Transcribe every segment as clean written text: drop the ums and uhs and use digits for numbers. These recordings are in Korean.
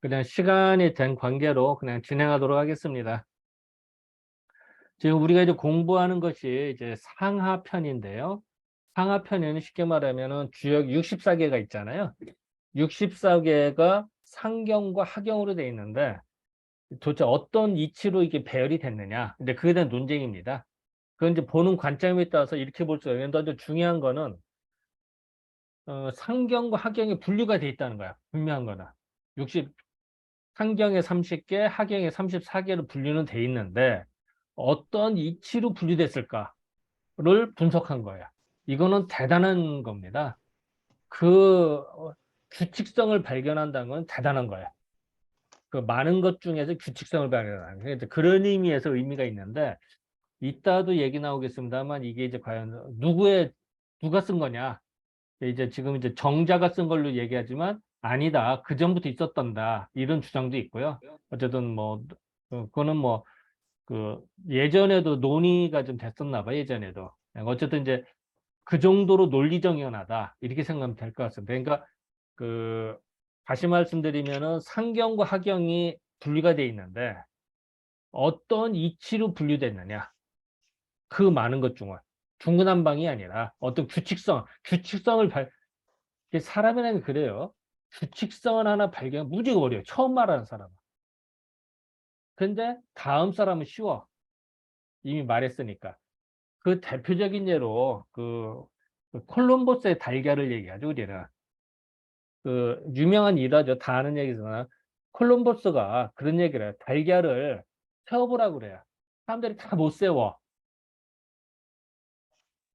그냥 시간이 된 관계로 그냥 진행하도록 하겠습니다. 지금 우리가 이제 공부하는 것이 이제 상하편인데요. 상하편에는 쉽게 말하면은 주역 64개가 있잖아요. 64개가 상경과 하경으로 되어 있는데 도대체 어떤 이치로 이게 배열이 됐느냐. 근데 그에 대한 논쟁입니다. 그건 이제 보는 관점에 따라서 이렇게 볼 수가 있는데 중요한 거는 상경과 하경이 분류가 돼 있다는 거야. 분명한 거는. 60, 상경에 30개, 하경에 34개로 분류는 돼 있는데 어떤 이치로 분류됐을까를 분석한 거예요. 이거는 대단한 겁니다. 규칙성을 발견한다는 건 대단한 거예요. 그 많은 것 중에서 규칙성을 발견하는 거예요. 그런 의미에서 의미가 있는데 이따도 얘기 나오겠습니다만 이게 이제 과연 누가 쓴 거냐. 이제 지금 이제 정자가 쓴 걸로 얘기하지만 아니다. 그 전부터 있었단다. 이런 주장도 있고요. 어쨌든 뭐 그거는 뭐 예전에도 논의가 좀 됐었나 봐. 예전에도. 어쨌든 이제 그 정도로 논리정연하다. 이렇게 생각하면 될 것 같습니다. 그러니까 그 다시 말씀드리면은 상경과 하경이 분리가 돼 있는데 어떤 이치로 분류됐느냐. 그 많은 것 중에 중구난방이 아니라 어떤 규칙성을 사람이라는 게 그래요. 규칙성을 하나 발견 무지가 어려워요. 처음 말하는 사람은. 근데 다음 사람은 쉬워. 이미 말했으니까. 그 대표적인 예로 그 콜럼버스의 달걀을 얘기하죠, 우리는. 그 유명한 일화죠. 다 아는 얘기잖아. 콜럼버스가 그런 얘기를 해요. 달걀을 세워보라고 그래요. 사람들이 다 못 세워.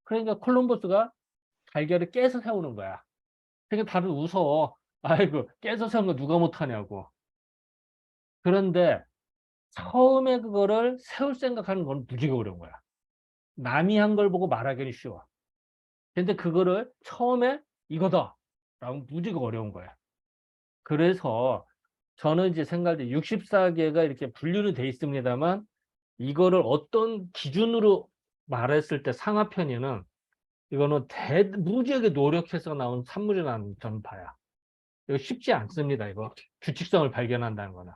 그러니까 콜럼버스가 달걀을 깨서 세우는 거야. 그러니까 다들 웃어. 아이고, 깨서 세운 거 누가 못하냐고. 그런데 처음에 그거를 세울 생각하는 건 무지가 어려운 거야. 남이 한 걸 보고 말하기는 쉬워. 근데 그거를 처음에 이거다. 라고 무지가 어려운 거야. 그래서 저는 이제 생각할 때 64개가 이렇게 분류는 돼 있습니다만 이거를 어떤 기준으로 말했을 때 상하편에는 이거는 무지하게 노력해서 나온 산물이라는 저는 봐요. 이거 쉽지 않습니다. 이거 규칙성을 발견한다는 거는.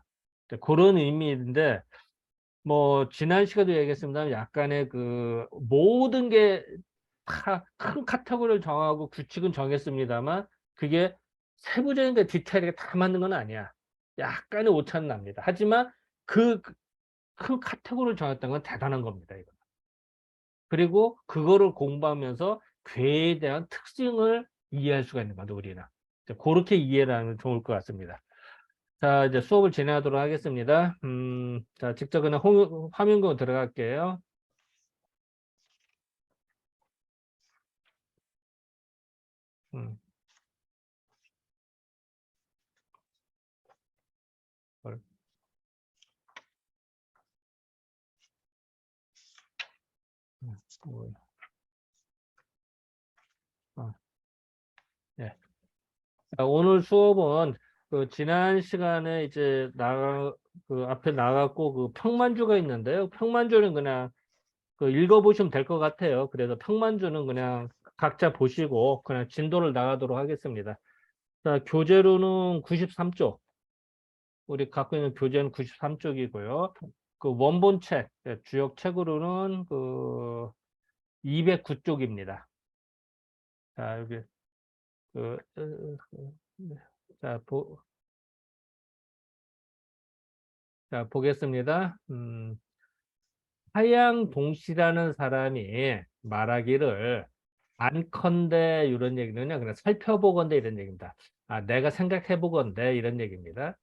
그런 의미인데 뭐 지난 시간에도 얘기했습니다. 약간의 그 모든 게 다 큰 카테고리를 정하고 규칙은 정했습니다만 그게 세부적인 게 디테일하게 다 맞는 건 아니야. 약간의 오차는 납니다. 하지만 그 큰 카테고리를 정했던 건 대단한 겁니다. 이거. 그리고 그거를 공부하면서 괴에 대한 특징을 이해할 수가 있는 거죠, 우리는. 그렇게 이해를 하면 좋을 것 같습니다. 자, 이제 수업을 진행하도록 하겠습니다. 자, 직접 그냥 화면으로 들어갈게요. 음, 뭘, 뭘, 어, 예. 자, 오늘 수업은 지난 시간에 이제 앞에 나갔고 평만주가 있는데요. 평만주는 그냥 읽어보시면 될 것 같아요. 그래서 평만주는 그냥 각자 보시고 그냥 진도를 나가도록 하겠습니다. 자, 교재로는 93쪽. 우리 갖고 있는 교재는 93쪽이고요. 그 원본책, 주역 책으로는 209쪽입니다. 자, 여기, 그, 어, 어, 네. 자, 보겠습니다. 하양동씨라는 사람이 말하기를 안컨대 이런 얘기는요, 그냥 살펴보건대 이런 얘기입니다. 아, 내가 생각해보건대 이런 얘기입니다.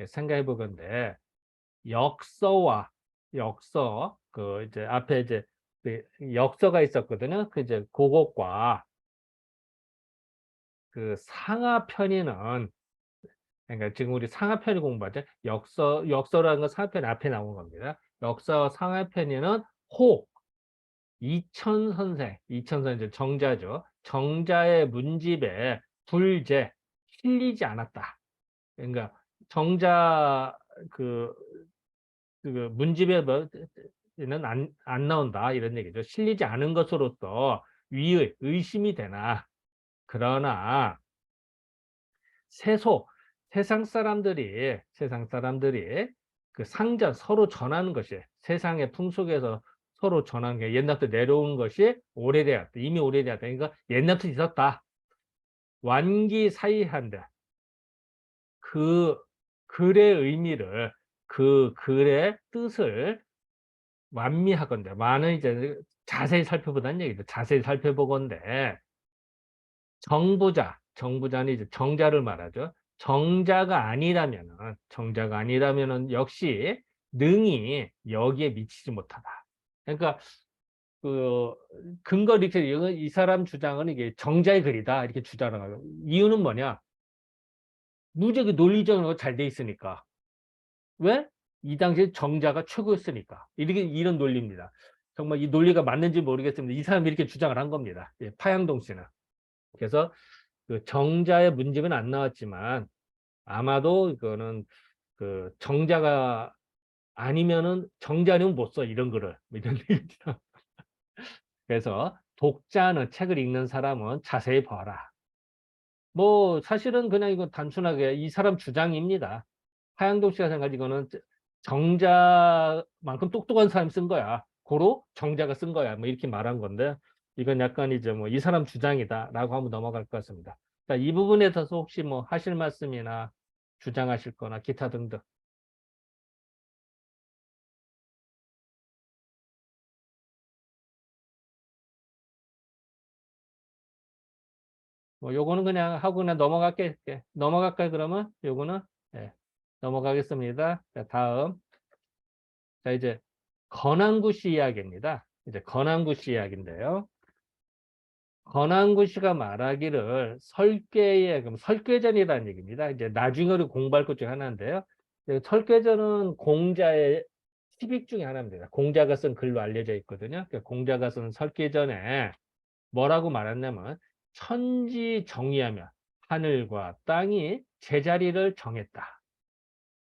생각해보건대 역서 이제 앞에 이제 그 역서가 있었거든요. 그 이제 그것과 그 상하편에는 그러니까 지금 우리 상하편을 공부하죠. 역서라는 건 상하편 앞에 나온 겁니다. 역서 상하편에는 이천 선생 정자죠. 정자의 문집에 불제 실리지 않았다. 그러니까 정자 그, 그 문집에 는 안 나온다 이런 얘기죠. 실리지 않은 것으로서 의심이 되나 그러나 세소 세상 사람들이 그 상전 서로 전하는 것이 세상의 풍속에서 서로 전하는 게 옛날부터 내려온 것이 오래되었다. 이미 오래되었다. 그러니까 옛날부터 있었다. 완기사이한다. 그 글의 의미를 그 글의 뜻을 완미하건대. 많은 이제 자세히 살펴보다는 얘기죠. 자세히 살펴보건대. 정부자는 이제 정자를 말하죠. 정자가 아니라면은 역시 능히 여기에 미치지 못하다. 그러니까 그 근거를 이렇게 이 사람 주장은 이게 정자의 글이다 이렇게 주장을 하요. 이유는 뭐냐? 무지하게 논리적으로 잘 돼 있으니까. 왜? 이 당시에 정자가 최고였으니까. 이렇게 이런 논리입니다. 정말 이 논리가 맞는지 모르겠습니다. 이 사람이 이렇게 주장을 한 겁니다. 예, 파양동 씨는. 그래서 그 정자의 문제는 안 나왔지만 아마도 이거는 그 정자가 아니면은 정자 아니면 못 써 이런 글을 이런 얘기죠. 그래서 독자는 책을 읽는 사람은 자세히 봐라. 뭐 사실은 그냥 이거 단순하게 이 사람 주장입니다. 하양동 씨가 생각하지 이거는 정자만큼 똑똑한 사람이 쓴 거야. 고로 정자가 쓴 거야. 뭐 이렇게 말한 건데 이건 약간 이제 뭐 이 사람 주장이다라고 하면 넘어갈 것 같습니다. 자, 이 부분에 대해서 혹시 뭐 하실 말씀이나 주장하실 거나 기타 등등. 뭐 요거는 그냥 하고 그냥 넘어갈까요, 그러면? 요거는 네, 넘어가겠습니다. 자, 다음. 자, 이제 건항구시 이야기입니다. 이제 건항구시 이야기인데요. 건항구시가 말하기를 설계의 그럼 설계전이라는 얘기입니다. 이제 나중에 우리 공부할 것 중에 하나인데요. 설계전은 공자의 시빅 중에 하나입니다. 공자가 쓴 글로 알려져 있거든요. 그러니까 공자가 쓴 설계전에 뭐라고 말했냐면 천지 정의하며 하늘과 땅이 제자리를 정했다.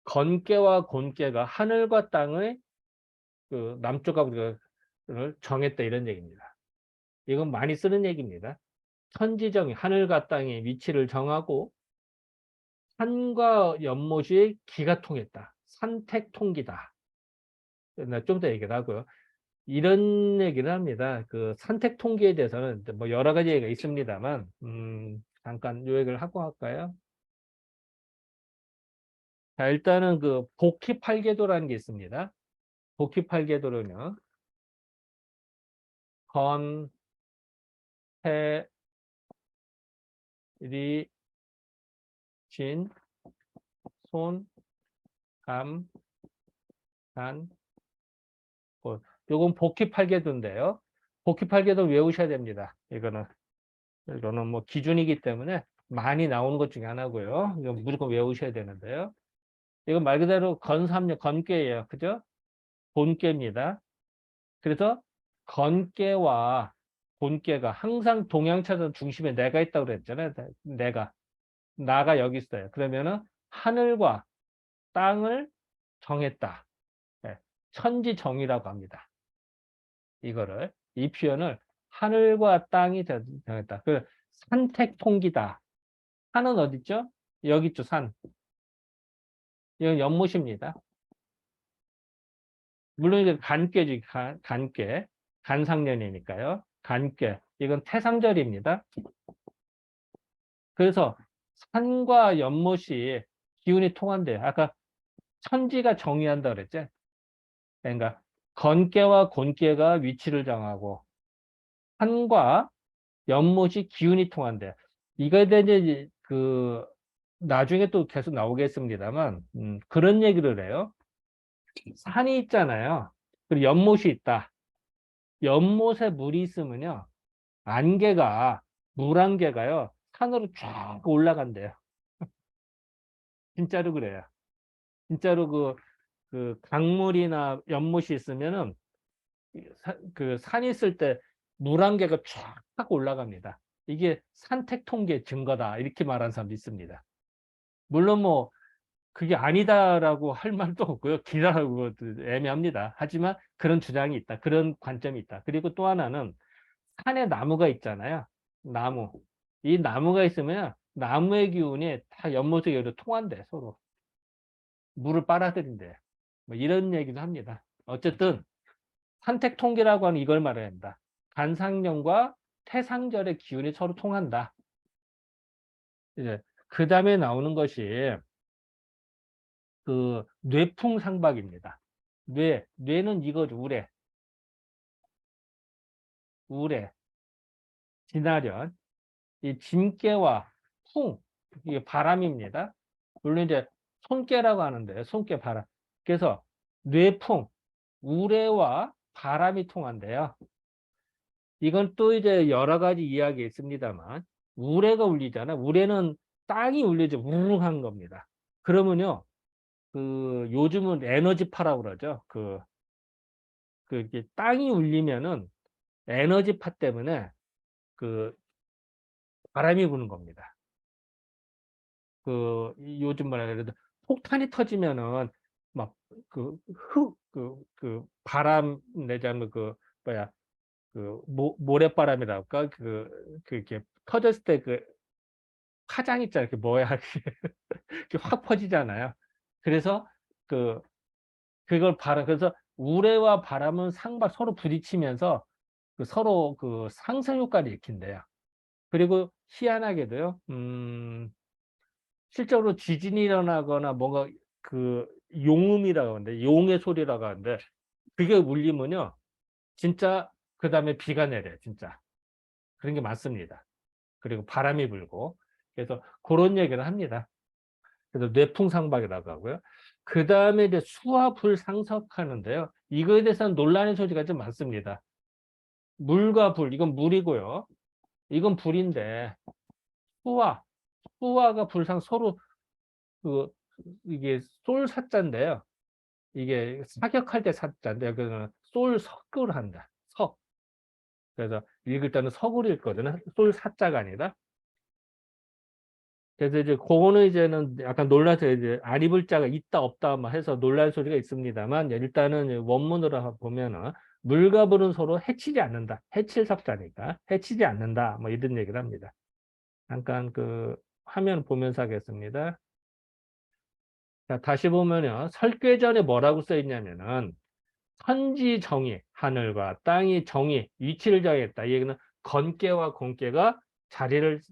건께와 곤께가 하늘과 땅의 그 남쪽과 북쪽을 정했다 이런 얘기입니다. 이건 많이 쓰는 얘기입니다. 천지정의 하늘과 땅의 위치를 정하고 산과 연못이 기가 통했다. 산택통기다. 좀 더 얘기를 하고요. 이런 얘기를 합니다. 그 산택통기에 대해서는 뭐 여러 가지 얘기가 있습니다만 잠깐 요 얘기를 하고 할까요? 자, 일단은 그 복희팔계도라는 게 있습니다. 복희팔계도는요. 건, 해, 리, 진, 손, 감, 간, 고. 요건 복희팔계도인데요. 복희팔계도 외우셔야 됩니다. 이거는 뭐 기준이기 때문에 많이 나오는 것 중에 하나고요. 이거 무조건 외우셔야 되는데요. 이건 말 그대로 건삼력, 건괴예요. 그죠? 본괴입니다. 그래서 건괴와 본괴가 항상 동양차전 중심에 내가 있다고 그랬잖아요. 나가 여기 있어요. 그러면은 하늘과 땅을 정했다. 네. 천지정이라고 합니다. 이 표현을 하늘과 땅이 정했다. 그 산택통기다. 산은 어디 있죠? 여기 있죠, 산. 이건 연못입니다. 물론 이제 간괴지, 간괴. 간상년이니까요. 간괴. 이건 태상절입니다. 그래서 산과 연못이 기운이 통한대요. 아까 천지가 정의한다 그랬죠? 그러니까 건괴와 곤괴가 위치를 정하고 산과 연못이 기운이 통한대. 이거에 대해 이제 그 나중에 또 계속 나오겠습니다만 그런 얘기를 해요. 산이 있잖아요. 그리고 연못이 있다. 연못에 물이 있으면요. 안개가 물안개가요. 산으로 쫙 올라간대요. 진짜로 그래요. 진짜로 그 강물이나 연못이 있으면은 그 산이 있을 때 물안개가 쫙 올라갑니다. 이게 산택통계 증거다. 이렇게 말하는 사람도 있습니다. 물론 뭐 그게 아니다라고 할 말도 없고요. 기다라고 애매합니다. 하지만 그런 주장이 있다. 그런 관점이 있다. 그리고 또 하나는 산에 나무가 있잖아요. 나무. 이 나무가 있으면 나무의 기운이 다 연못의 기운으로 통한대, 서로. 물을 빨아들인대. 뭐 이런 얘기도 합니다. 어쨌든 산택통기라고 하는 이걸 말해야 한다. 간상년과 태상절의 기운이 서로 통한다. 이제 그 다음에 나오는 것이 그 뇌풍상박입니다. 뇌는 이거죠. 우레, 진화련, 이 진깨와 풍, 이게 바람입니다. 물론 이제 손깨라고 하는데 손깨 바람. 그래서 뇌풍, 우레와 바람이 통한대요. 이건 또 이제 여러 가지 이야기 있습니다만 우레가 울리잖아. 우레는 땅이 울리죠. 우르르한 겁니다. 그러면요, 그 요즘은 에너지파라고 그러죠. 이게 땅이 울리면은 에너지파 때문에 그 바람이 부는 겁니다. 요즘 뭐라 그래도 폭탄이 터지면은 막 바람 내자면 뭐야 모래바람이라고 할까 이렇게 터졌을 때 파장 있잖아요. 뭐야 이렇게 확 퍼지잖아요. 그래서 그 그걸 그래서 우레와 바람은 서로 부딪히면서 서로 상승 효과를 일으킨대요. 그리고 희한하게도요, 실제로 지진이 일어나거나 뭔가 용음이라고 하는데, 용의 소리라고 하는데, 그게 울리면요, 진짜, 그 다음에 비가 내려요, 진짜. 그런 게 많습니다. 그리고 바람이 불고. 그래서 그런 얘기를 합니다. 그래서 뇌풍상박이라고 하고요. 그 다음에 이제 수화불상석하는데요. 이거에 대해서는 논란의 소지가 좀 많습니다. 물과 불, 이건 물이고요. 이건 불인데, 수화, 수화가 불상 서로 그 이게 솔사자인데요. 이게 사격할 때 사자인데 그거는 솔석을 한다. 석. 그래서 읽을 때는 석으로 읽거든요. 솔사자가 아니라. 그래서 이제 그거는 이제는 약간 논란에서 이제 안 입을 자가 있다 없다 막 해서 논란 소리가 있습니다만 일단은 원문으로 보면은 물과 불은 서로 해치지 않는다. 해칠 석자니까 해치지 않는다. 뭐 이런 얘기를 합니다. 잠깐 화면 보면서 하겠습니다. 자, 다시 보면요. 설계전에 뭐라고 써 있냐면은 천지 정의, 하늘과 땅이 정의, 위치를 정했다. 이 얘기는 건깨와 공깨가 자리를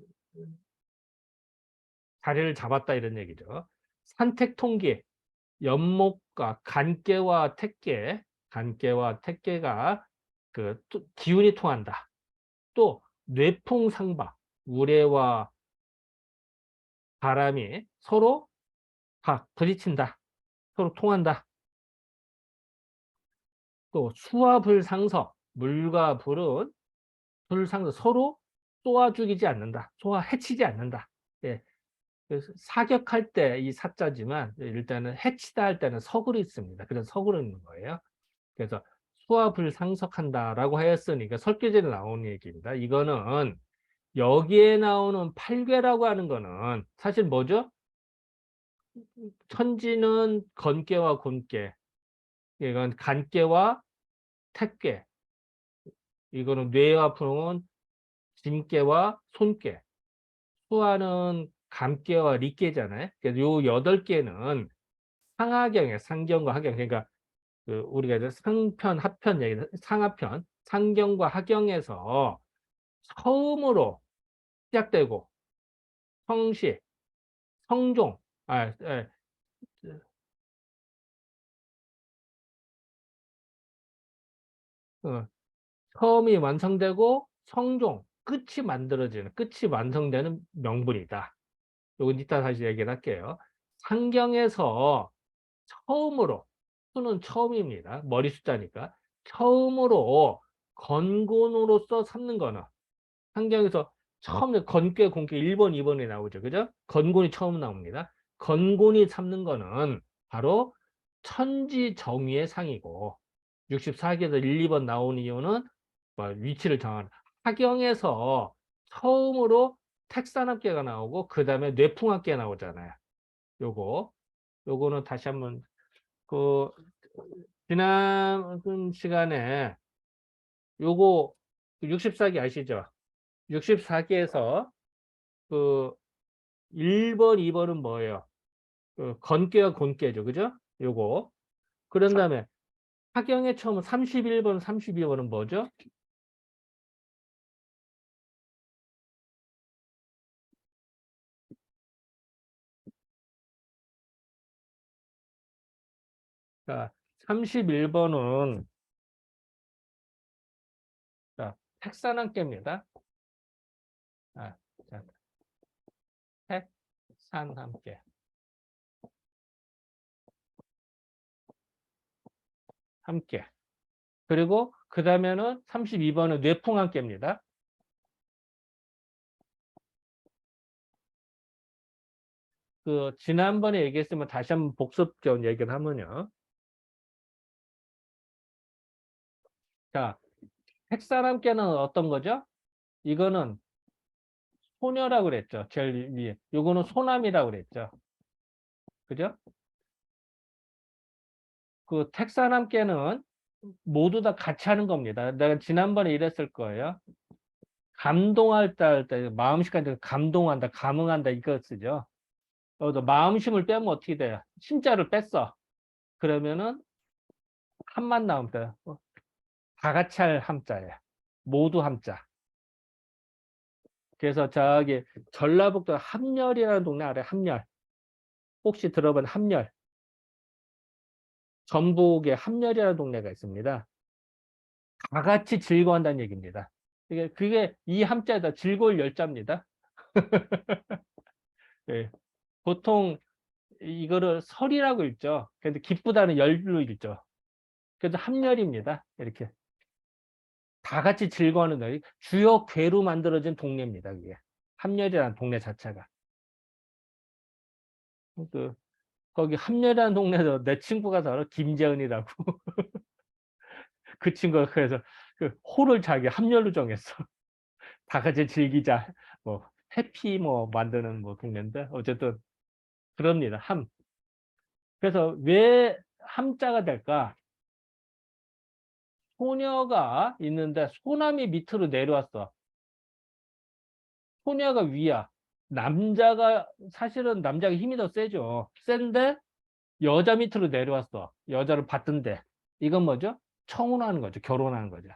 잡았다 이런 얘기죠. 산택통계, 연목과 간깨와 택깨가 기운이 통한다. 또 뇌풍상박, 우레와 바람이 서로 부딪힌다. 서로 통한다. 또 수화불상석, 물과 불은 불상석 서로 쏘아 죽이지 않는다. 해치지 않는다. 예. 그래서 사격할 때 이 사자지만 일단은 해치다 할 때는 석으로 있습니다. 그래서 석으로 있는 거예요. 그래서 수화불상석한다라고 하였으니까 설계제에 나오는 얘기입니다. 이거는 여기에 나오는 팔괘라고 하는 거는 사실 뭐죠? 천지는 건깨와 곤깨, 이건 간깨와 택깨, 이거는 뇌와 풍은 짐깨와 손깨, 수화는 감깨와 리깨잖아요. 그래서 요 8개는 상하경에 상경과 하경, 그러니까 우리가 이제 상편, 하편 얘기, 상하편, 상경과 하경에서 처음으로 시작되고 성시, 성종, 어, 처음이 완성되고 성종, 끝이 완성되는 명분이다. 요건 이따 다시 얘기를 할게요. 상경에서 처음으로, 수는 처음입니다. 머리 숫자니까. 처음으로 건곤으로서 삼는 거는 상경에서 처음에 건괴, 공괴 1번, 2번이 나오죠. 그죠? 건곤이 처음 나옵니다. 건곤이 삼는 거는 바로 천지정의의 상이고 64기에서 1, 2번 나온 이유는 위치를 정하는 하경에서 처음으로 택산합계가 나오고 그 다음에 뇌풍합계가 나오잖아요. 요거는 다시 한번 그 지난 시간에 요거 64기 아시죠? 64기에서 1번, 2번은 뭐예요? 건깨와 곤깨죠. 그죠? 요거. 그런 다음에 하경의 처음 31번, 32번은 뭐죠? 자, 31번은 자, 택산함께입니다. 자, 택산함께. 함께. 그리고 그 다음에는 32번은 뇌풍함께입니다. 지난번에 얘기했으면 다시 한번 복습적 얘기를 하면요. 자, 택사람께는 어떤 거죠? 이거는 소녀라고 그랬죠. 제일 위에. 요거는 소남이라고 그랬죠. 그죠? 택사람께는 모두 다 같이 하는 겁니다. 내가 지난번에 이랬을 거예요. 감동할 때, 할 때, 마음심까지 감동한다, 감흥한다, 이거 쓰죠. 마음심을 빼면 어떻게 돼요? 신자를 뺐어. 그러면은 한만 나오면 돼요. 다 같이 할 함자예요. 모두 함자. 그래서 저기 전라북도 함열이라는 동네 알아요? 함열. 혹시 들어본 함열? 전북에 함열이라는 동네가 있습니다. 다 같이 즐거워한다는 얘기입니다. 그게 이 함자에다 즐거울 열자입니다. 예. 보통 이거를 설이라고 읽죠. 근데 기쁘다는 열로 읽죠. 그래서 함열입니다. 이렇게 다 같이 즐거워하는 날 주요 궤로 만들어진 동네입니다. 그게 함열이라는 동네 자체가. 그 거기 함열이라는 동네에서 내 친구가 살아 김재은이라고. 그 친구가 그래서 호를 자기 함열로 정했어. 다 같이 즐기자. 뭐 해피 뭐 만드는 뭐 동네인데 어쨌든 그럽니다. 함. 그래서 왜 함자가 될까? 소녀가 있는데 소남이 밑으로 내려왔어. 소녀가 위야. 남자가 사실은 남자가 힘이 더 세죠. 센데 여자 밑으로 내려왔어. 여자를 받던데. 이건 뭐죠? 청혼하는 거죠. 결혼하는 거죠.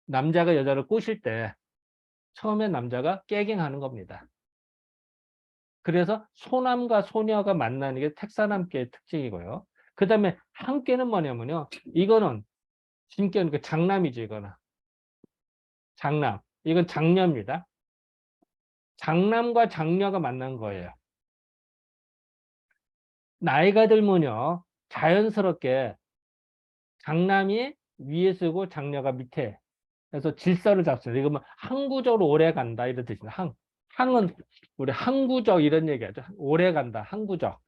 남자가 여자를 꼬실 때 처음에 남자가 깨갱하는 겁니다. 그래서 소남과 소녀가 만나는 게 택사남계의 특징이고요. 그 다음에 함께는 뭐냐면요. 이거는 진격, 장남이죠. 이거는. 장남. 이건 장녀입니다. 장남과 장녀가 만난 거예요. 나이가 들면요. 자연스럽게 장남이 위에 쓰고 장녀가 밑에. 그래서 질서를 잡습니다. 이거 뭐 항구적으로 오래 간다 이런 뜻입니다. 항은 우리 항구적 이런 얘기하죠. 오래 간다. 항구적.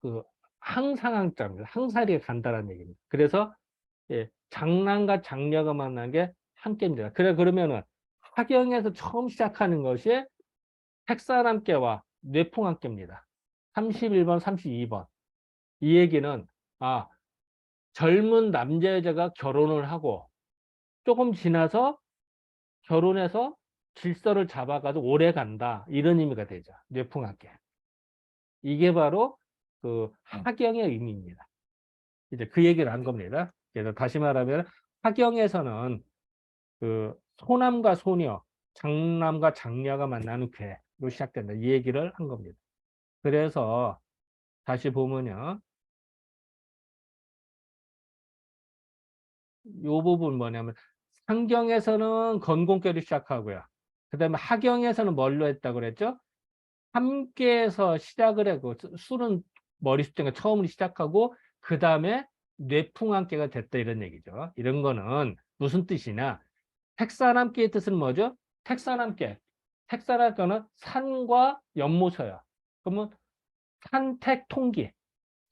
그 항상항자입니다. 항사리가 간다라는 얘기입니다. 그래서 예, 장남과 장녀가 만난 게 함께입니다. 그러면은 하경에서 처음 시작하는 것이 택사람께와 뇌풍함께입니다. 31번, 32번. 이 얘기는 아 젊은 남자 여자가 결혼을 하고 조금 지나서 결혼해서 질서를 잡아가지고 오래 간다 이런 의미가 되죠. 뇌풍함께. 이게 바로 하경의 의미입니다. 이제 그 얘기를 한 겁니다. 그래서 다시 말하면 하경에서는 소남과 소녀, 장남과 장녀가 만나는 궤로 시작된다. 이 얘기를 한 겁니다. 그래서 다시 보면요. 요 부분 뭐냐면 상경에서는 건공교를 시작하고요. 그 다음에 하경에서는 뭘로 했다고 그랬죠? 함께해서 시작을 하고 술은 머리 숫자가 처음으로 시작하고 그 다음에 뇌풍함께가 됐다 이런 얘기죠. 이런 거는 무슨 뜻이냐? 택사함께의 뜻은 뭐죠? 택사함께. 택사함께는 산과 연못이야. 그러면 산택통기.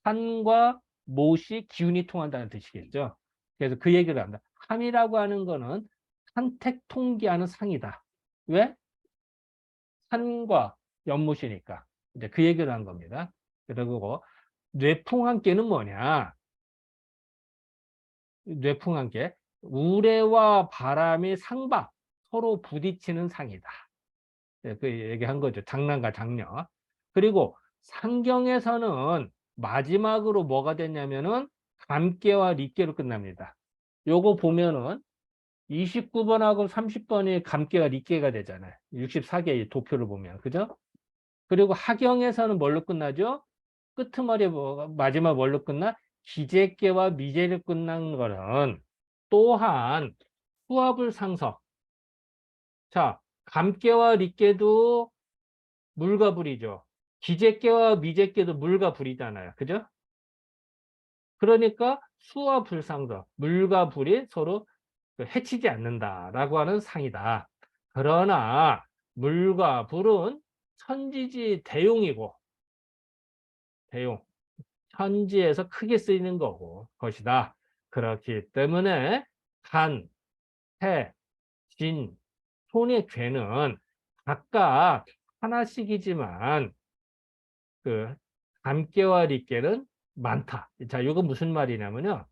산과 못이 기운이 통한다는 뜻이겠죠. 그래서 그 얘기를 합니다. 함이라고 하는 거는 산택통기하는 상이다. 왜? 산과 연못이니까. 이제 그 얘기를 한 겁니다. 그리고 뇌풍함께는 뭐냐? 뇌풍함께 우레와 바람이 상박 서로 부딪히는 상이다. 예, 그 얘기한 거죠. 장남과 장녀. 그리고 상경에서는 마지막으로 뭐가 됐냐면은 감깨와 리깨로 끝납니다. 요거 보면은 29번하고 30번이 감깨와 리깨가 되잖아요. 64개의 도표를 보면. 그죠? 그리고 하경에서는 뭘로 끝나죠? 끄트머리 마지막 뭘로 끝나? 기재께와 미재를 끝난 거는 또한 수합을 상서. 자, 감깨와 리깨도 물과 불이죠. 기재께와 미재께도 물과 불이잖아요. 그죠? 그러니까 수와 불상서, 물과 불이 서로 해치지 않는다라고 하는 상이다. 그러나 물과 불은 천지지 대용이고, 대용, 천지에서 크게 쓰이는 거고 것이다. 그렇기 때문에 간, 해, 진, 손의 죄는 각각 하나씩이지만 그 감깨와 리깨는 많다. 자, 이거 무슨 말이냐면요.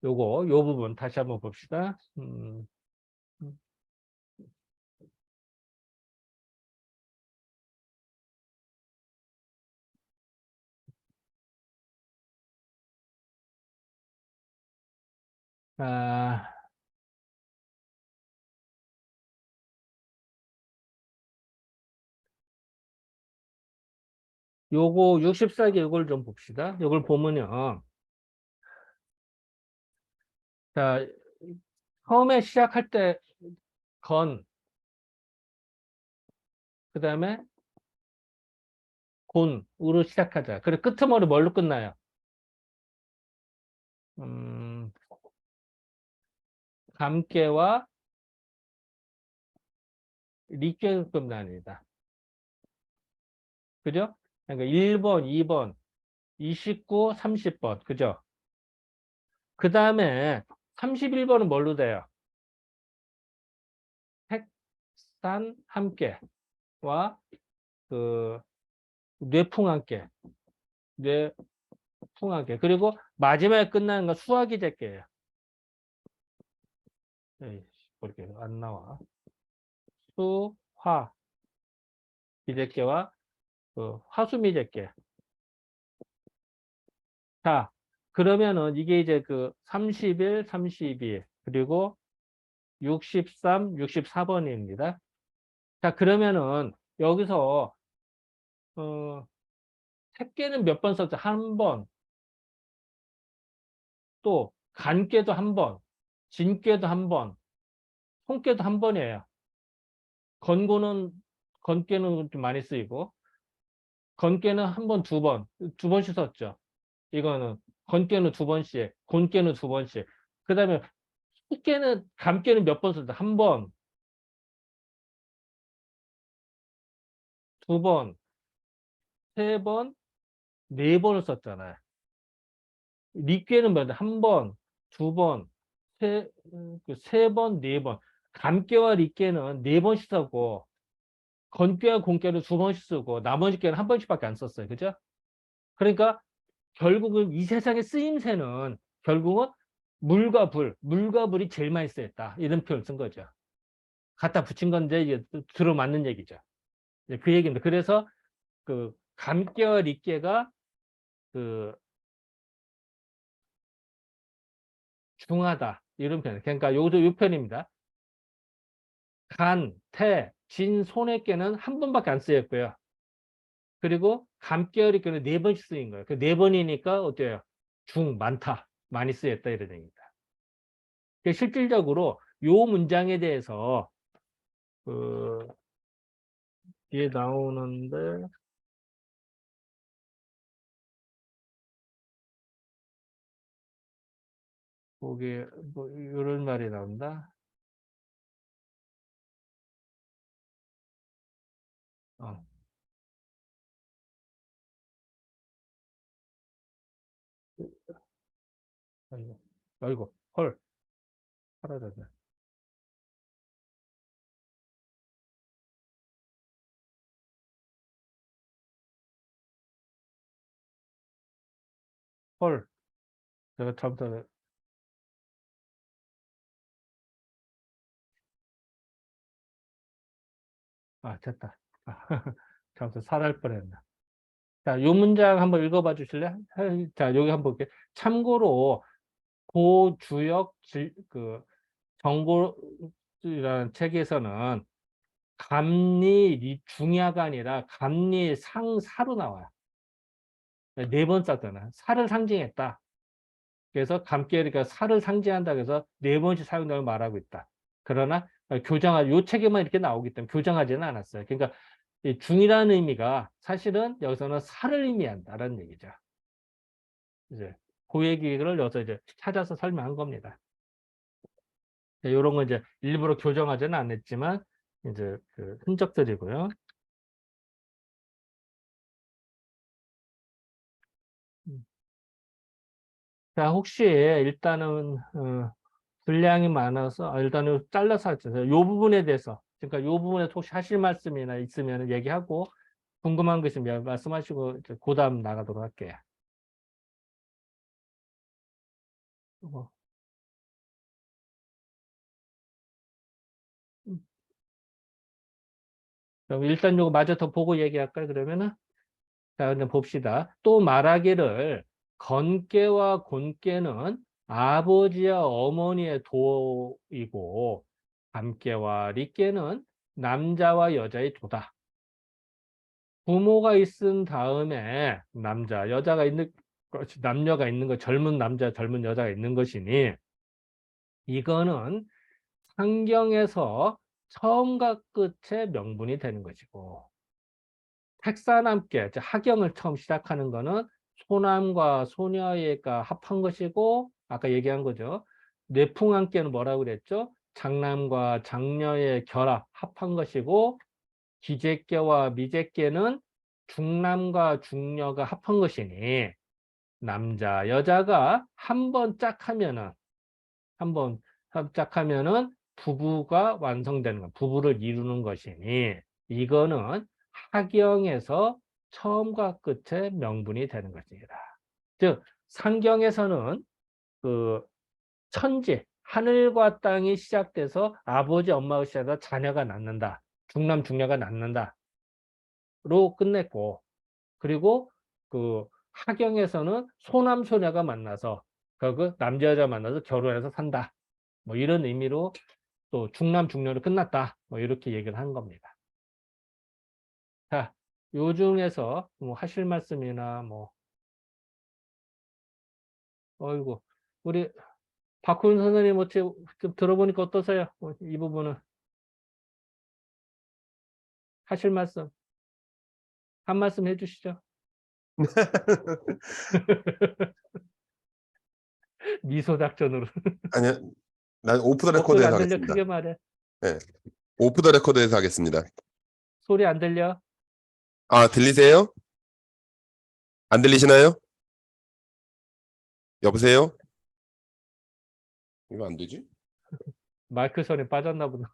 요 부분 다시 한번 봅시다. 음. 아, 요거 64개 이걸 좀 봅시다. 이걸 보면요. 자, 처음에 시작할 때 건, 그 다음에 곤으로 시작하자. 그래, 끄트머리 뭘로 끝나요? 음, 감깨와 리깨로 끝납니다. 그죠? 그러니까 1번, 2번, 29, 30번. 그죠? 그 다음에 31번은 뭘로 돼요? 색산 함께와 그 뇌풍함께, 뇌풍함께. 그리고 마지막에 끝나는 건 수화기제께예요. 이렇게 안 나와. 수화 기제께와 그 화수미제께. 자, 그러면은 이게 이제 그 31, 32 그리고 63, 64번입니다. 자, 그러면은 여기서 택계는 몇 번 썼죠? 한 번. 또 간께도 한 번, 진께도 한 번, 손께도 한 번이에요. 건고는 건께는 좀 많이 쓰이고 건께는 한 번, 두 번, 두 번씩 썼죠. 이거는 건께는 두 번씩, 곤께는 두 번씩. 그다음에 숙께는 감께는 몇 번 썼죠? 한 번, 두 번, 세 번, 네 번을 썼잖아요. 리꾀는 몇 번? 한 번, 두 번, 세 번, 네 번. 감깨와 리꾀는 네 번씩 썼고 건깨와 공깨는 두 번씩 쓰고 나머지 깨는 한 번씩밖에 안 썼어요. 그죠? 그러니까 결국은 이 세상의 쓰임새는 결국은 물과 불이 제일 많이 쓰였다. 이런 표현을 쓴 거죠. 갖다 붙인 건데 이게 들어맞는 얘기죠. 그 얘기입니다. 그래서 그 감깨와 리깨가 그 중하다. 이런 표현. 그러니까 요 편입니다. 간, 태, 진, 손의 깨는 한 번밖에 안 쓰였고요. 그리고 감깨어리 깨는 네 번씩 쓰인 거예요. 그 네 번이니까 어때요? 많다. 많이 쓰였다. 이런 얘기입니다. 실질적으로 요 문장에 대해서 그 뒤에 나오는데 거기에 뭐 이런 말이 나온다. 어, 아이고, 아이고, 헐, 사라졌네. 헐, 내가 잘못하네. 됐다. 잠깐 살할 뻔했네. 자, 요 문장 한번 읽어봐 주실래? 자, 여기 한번 볼게. 참고로 고주역 정고라는 책에서는 감리 중야가 아니라 감리 상사로 나와요. 네 번 썼잖아. 사를 상징했다. 그래서 감계리가 사를 상징한다 그래서 네 번씩 사용됨을 말하고 있다. 그러나 요 책에만 이렇게 나오기 때문에 교정하지는 않았어요. 그러니까 이 중이라는 의미가 사실은 여기서는 사를 의미한다라는 얘기죠. 이제 그 얘기를 여기서 이제 찾아서 설명한 겁니다. 이런 건 이제 일부러 교정하지는 않았지만 이제 그 흔적들이고요. 자, 혹시 일단은 분량이 많아서 일단은 잘라서 하죠. 요 부분에 대해서 그러니까 요 부분에 혹시 하실 말씀이나 있으면 얘기하고 궁금한 거 있으면 말씀하시고 이제 그다음 나가도록 할게요. 뭐. 그럼 일단 요거 마저 더 보고 얘기할까요? 그러면은 자, 그럼 봅시다. 또 말하기를 건께와 곤께는 아버지와 어머니의 도이고 감께와 리께는 남자와 여자의 도다. 부모가 있은 다음에 남자, 여자가 있는 것, 남녀가 있는 것, 젊은 남자, 젊은 여자가 있는 것이니 이거는 상경에서 처음과 끝의 명분이 되는 것이고 택사남께 하경을 처음 시작하는 거는 소남과 소녀가 합한 것이고 아까 얘기한 거죠. 내풍함께는 뭐라고 그랬죠? 장남과 장녀의 결합 합한 것이고 기재께와 미재께는 중남과 중녀가 합한 것이니 남자 여자가 한 번 짝하면은 한 번 짝하면은 부부가 완성되는 것, 부부를 이루는 것이니 이거는 하경에서 처음과 끝의 명분이 되는 것입니다. 즉 상경에서는 그 천지 하늘과 땅이 시작돼서 아버지 엄마가 시작해서 자녀가 낳는다. 중남 중녀가 낳는다로 끝냈고 그리고 그 하경에서는 소남 소녀가 만나서 그 남자 여자 만나서 결혼해서 산다. 뭐 이런 의미로 또 중남 중녀로 끝났다. 뭐 이렇게 얘기를 한 겁니다. 자, 요 중에서 뭐 하실 말씀이나 뭐 어이구 우리 박훈 선생님 어떻게 좀 들어보니까 어떠세요? 이 부분은 하실 말씀 한 말씀 해주시죠. 미소 작전으로. 아니야, 난 오프 더 목소리 레코드에서 안 들려 하겠습니다. 크게 말해. 네, 오프 더 레코드에서 하겠습니다. 소리 안 들려? 아, 들리세요? 안 들리시나요? 여보세요? 이거 안 되지? 마이크 손에 빠졌나 보다.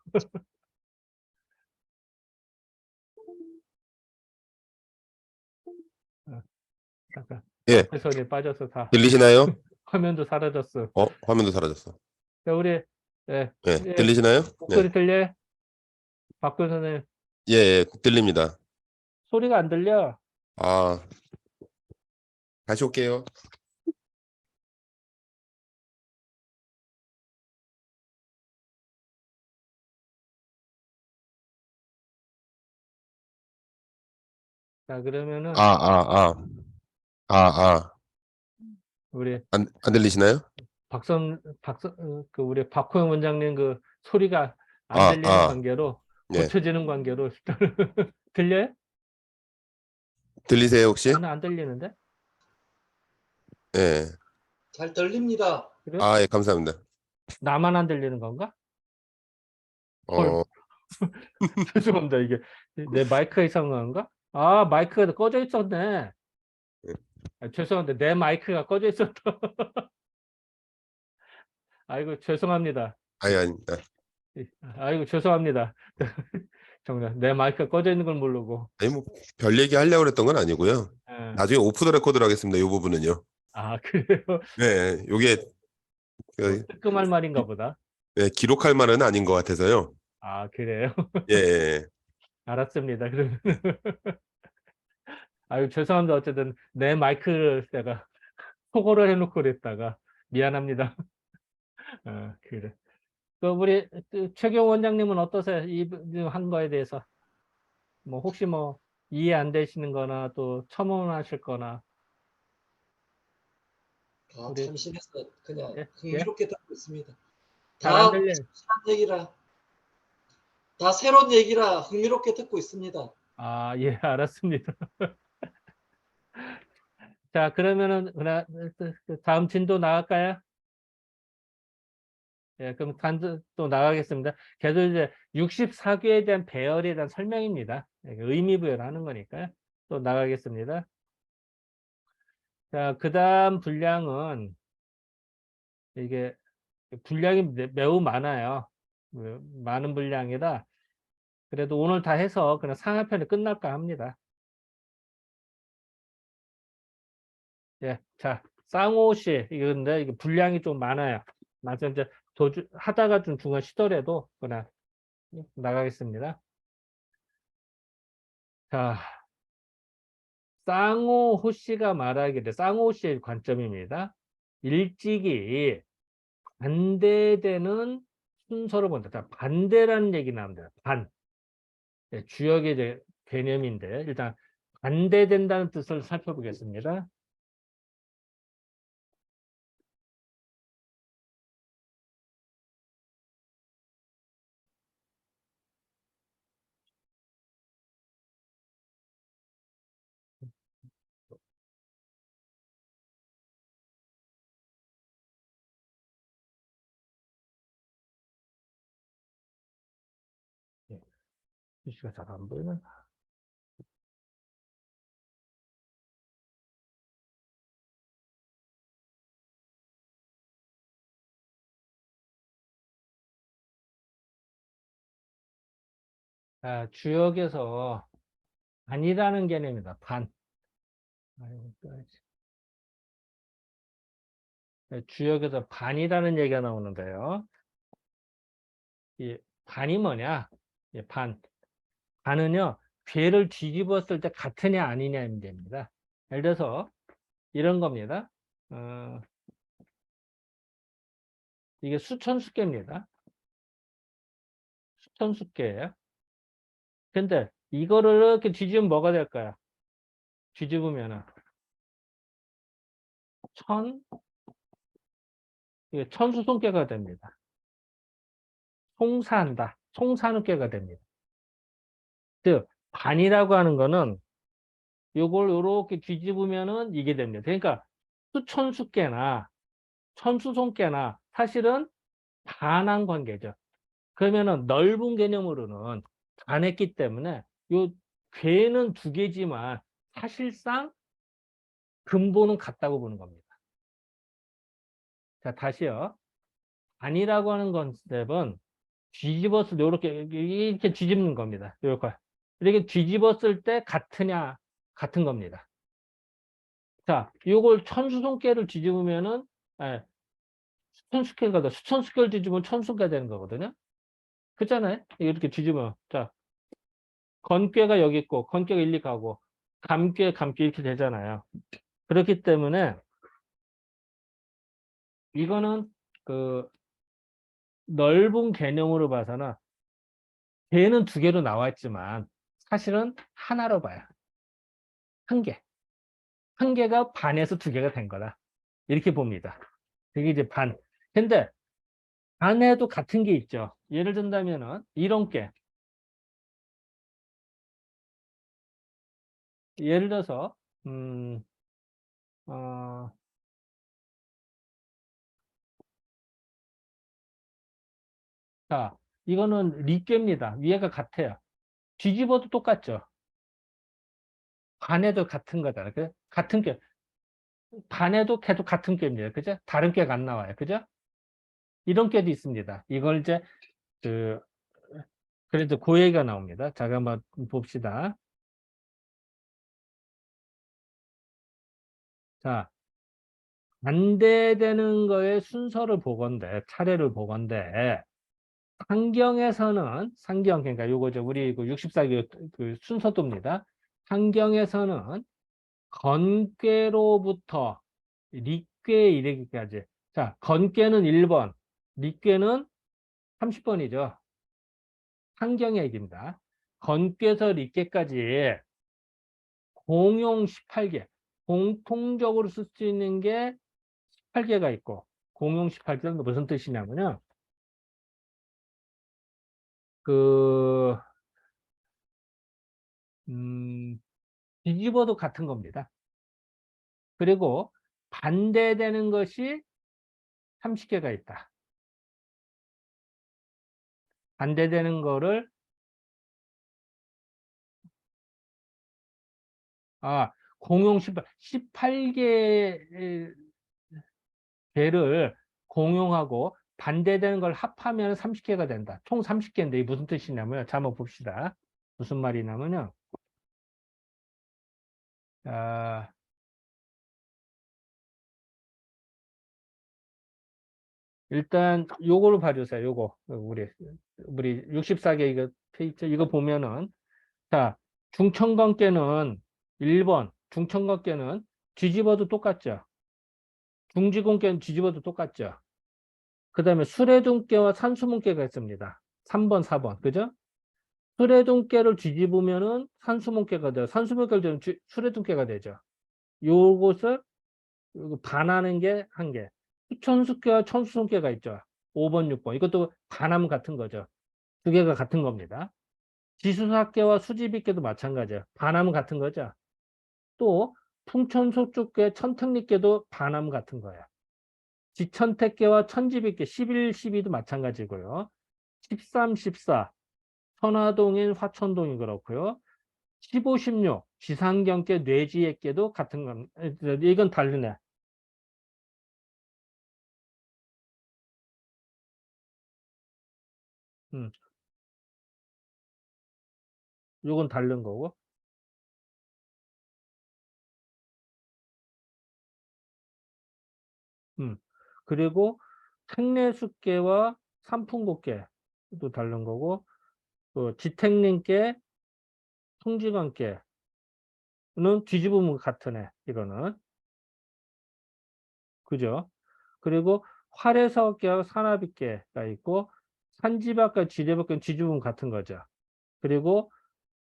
잠깐 예, 마이크 손에 빠져서 다 들리시나요? 화면도 사라졌어. 화면도 사라졌어. 자, 우리 예, 예, 예, 들리시나요? 네, 목소리 들려? 박군 선생님 예, 예, 들립니다. 소리가 안 들려. 아, 다시 올게요. 자, 그러면은 아, 아, 아, 우리 안 들리시나요? 그 우리 박호영 원장님 그 소리가 안 아, 들리는 아, 관계로 예, 고쳐지는 관계로 들려요? 들리세요 혹시? 나는 안 들리는데? 예, 잘 들립니다. 그래? 아, 예, 감사합니다. 나만 안 들리는 건가? 헐, 어, 죄송합니다. 이게 내 마이크가 이상한 건가? 아, 마이크가 꺼져 있었네. 예. 죄송한데 내 마이크가 꺼져 있었다. 아이고 죄송합니다. 아닙니다. 아이고 죄송합니다. 정말 내 마이크가 꺼져 있는 걸 모르고. 아니 뭐 별 얘기 하려고 그랬던 건 아니고요. 예. 나중에 오프 더 레코드로 하겠습니다. 이 부분은요. 아 그래요? 네, 요게 뭐 그, 뜨끔할 말인가 보다. 네, 기록할 만은 아닌 것 같아서요. 아 그래요? 예, 예, 예. 알았습니다. 그러면 아유 죄송합니다. 어쨌든 내 마이크를 내가 소거를 해놓고 그랬다가 미안합니다. 그래. 그 우리 최경 원장님은 어떠세요? 이 한 거에 대해서 뭐 혹시 뭐 이해 안 되시는 거나 또 첨언하실 거나 우리 참신해서 그냥 예? 예? 흥미롭게 듣고 있습니다. 잘 안 다 들려. 친한 얘기라, 다 새로운 얘기라 흥미롭게 듣고 있습니다. 아, 예, 알았습니다. 자, 그러면은 다음 진도 나갈까요? 예, 그럼 또 나가겠습니다. 계속 이제 64개에 대한 배열에 대한 설명입니다. 의미 부여를 하는 거니까요. 또 나가겠습니다. 자, 그 다음 분량은 이게 분량이 매우 많아요. 많은 분량이라 그래도 오늘 다 해서 그냥 상하편이 끝날까 합니다. 예, 자, 쌍호씨 이건데 이게 분량이 좀 많아요. 맞아 이제 하다가 좀 중간 쉬더라도 그냥 나가겠습니다. 자, 쌍호씨가 말하기를 쌍호씨의 관점입니다. 일찍이 반대되는 순서로 본다. 자, 반대라는 얘기 나옵니다. 반. 예, 주역의 이제 개념인데 일단 반대된다는 뜻을 살펴보겠습니다. 예, 글씨가 잘 안 보이나? 주역에서 반이라는 개념이다. 반. 아이고, 주역에서 반이라는 얘기가 나오는데요. 이 반이 뭐냐? 반. 반은요, 괴를 뒤집었을 때 같으냐 아니냐 문제입니다. 예를 들어서 이런 겁니다. 이게 수천수개입니다. 수천수개예요. 근데 이거를 이렇게 뒤집으면 뭐가 될까요? 뒤집으면은 이게 천수손괴가 됩니다. 송사한다. 송사는괴가 됩니다. 즉 반이라고 하는 거는 요걸 요렇게 뒤집으면은 이게 됩니다. 그러니까 수천수개나 천수손개나 사실은 반한 관계죠. 그러면은 넓은 개념으로는 반했기 때문에 요 괴는 두 개지만 사실상 근본은 같다고 보는 겁니다. 자, 다시요. 반이라고 하는 컨셉은 뒤집었을 때 이렇게 뒤집는 겁니다. 이렇게 뒤집었을 때 같으냐 같은 겁니다. 자, 이걸 천수손개를 뒤집으면은 수천수개가 수천수개를 뒤집으면 천수가 되는 거거든요. 그렇잖아요. 이렇게 뒤집으면 자, 건괴가 여기 있고 건괴가 일리 가고 감괴 이렇게 되잖아요. 그렇기 때문에 이거는 그 넓은 개념으로 봐서는 개는 두 개로 나와 있지만 사실은 하나로 봐요. 한 개. 한 개가 반에서 두 개가 된 거다. 이렇게 봅니다. 그게 이제 반. 근데 반에도 같은 게 있죠. 예를 든다면은 이런 게 예를 들어서 어, 자, 이거는 리꾀입니다. 위에가 같아요. 뒤집어도 똑같죠. 반에도 같은 거잖아요. 같은 게 반에도 걔도 같은 꾀입니다. 그죠? 다른 꾀가 안 나와요. 그죠? 이런 꾀도 있습니다. 이걸 이제 그 그래도 그 얘기가 나옵니다. 자, 한번 봅시다. 자, 반대되는 거의 순서를 보건대, 차례를 보건대, 상경 그러니까 요거죠. 우리 그 64개 그 순서도입니다. 상경에서는 건괴로부터 릿괴에 이르기까지. 자, 건괴는 1번, 릿괴는 30번이죠. 상경의 얘기입니다. 건괴에서 릿괴까지 공용 18개, 공통적으로 쓸 수 있는 게 18개가 있고, 공용 18개는 무슨 뜻이냐면요. 그, 뒤집어도 같은 겁니다. 그리고 반대되는 것이 30개가 있다. 반대되는 거를, 공용 18개를 공용하고 반대되는 걸 합하면 30개가 된다. 총 30개인데 이게 무슨 뜻이냐면요. 자, 한번 봅시다. 무슨 말이냐면요. 아, 일단 요거를 봐주세요. 요거 우리 64개 이거 페이지 이거 보면은 자 중천관계는 1번 중천관계는 뒤집어도 똑같죠. 중지공계는 뒤집어도 똑같죠. 그 다음에 수레둔계와 산수문계가 있습니다. 3번 4번 그죠? 수레둔계를 뒤집으면은 산수문계가 돼요. 산수문계를 되면 수레둔계가 되죠. 요것을 반하는 게 한 개. 수천수계와 천수순계가 있죠. 5번, 6번. 이것도 반함 같은 거죠. 두 개가 같은 겁니다. 지수사계와 수지비계도 마찬가지예요. 반함 같은 거죠. 또 풍천소축계, 천특리계도 반함 같은 거예요. 지천택계와 천지비계, 11, 12도 마찬가지고요. 13, 14, 천화동인, 화천동이 그렇고요. 15, 16, 지상경계, 뇌지액계도 같은 겁니다. 이건 다르네. 음, 요건 다른 거고. 그리고 생례수계와 삼풍곡계도 다른 거고, 지택림계, 통지관계는 뒤집으면 같은 애, 이거는. 그죠? 그리고 활해석계와 산화비계가 있고, 산지박과 지대박계는 뒤집으면 같은 거죠. 그리고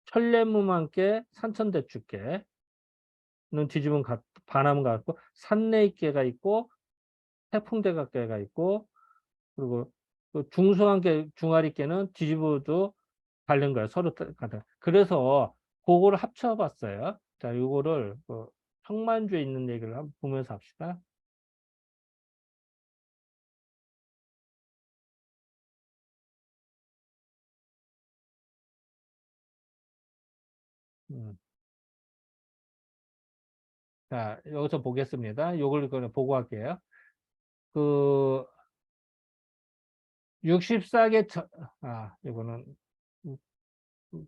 천례무망계, 산천대축계는 뒤집으면 반하면 같고, 산내입계가 있고, 태풍대각계가 있고, 그리고 중소한계, 중아리계는 뒤집어도 다른 거예요. 서로 같은. 그래서 그거를 합쳐봤어요. 자, 요거를 청만주에 있는 얘기를 한번 보면서 합시다. 음. 자, 여기서 보겠습니다. 요걸 그냥 보고 할게요. 그 64개 이거는 음, 음,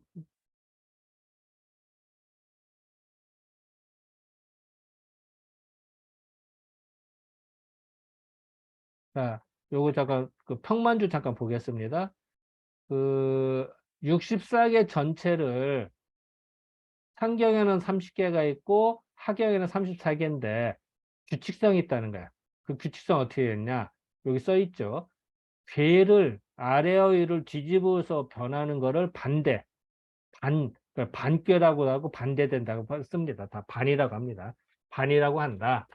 자, 요거 잠깐 그 평만주 잠깐 보겠습니다. 그 64개 전체를 상경에는 30개가 있고 하경에는 34개인데 규칙성이 있다는 거야. 그 규칙성 어떻게 했냐? 여기 써 있죠. 괴를 아래의 의를 뒤집어서 변하는 거를 그러니까 반괴라고 하고 반대된다고 씁니다. 다 반이라고 합니다. 반이라고 한다.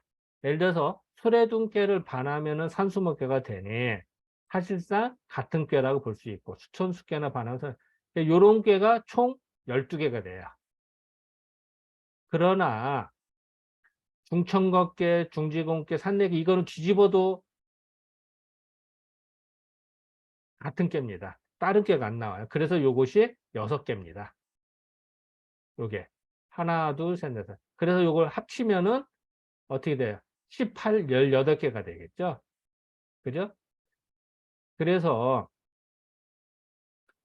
예를 들어서 수레둔괴를 반하면은 산수목괴가 되니 사실상 같은 꾀라고 볼 수 있고 수천수괴나 반하면서 이런 꾀가 총 12개가 돼요. 그러나 중천겁계, 중지공계, 산내계 이거는 뒤집어도 같은 깹니다. 다른 깹가 안 나와요. 그래서 요것이 6개입니다. 요게 하나, 둘, 셋, 넷. 그래서 요걸 합치면은 어떻게 돼요? 18, 18개가 되겠죠? 그죠? 그래서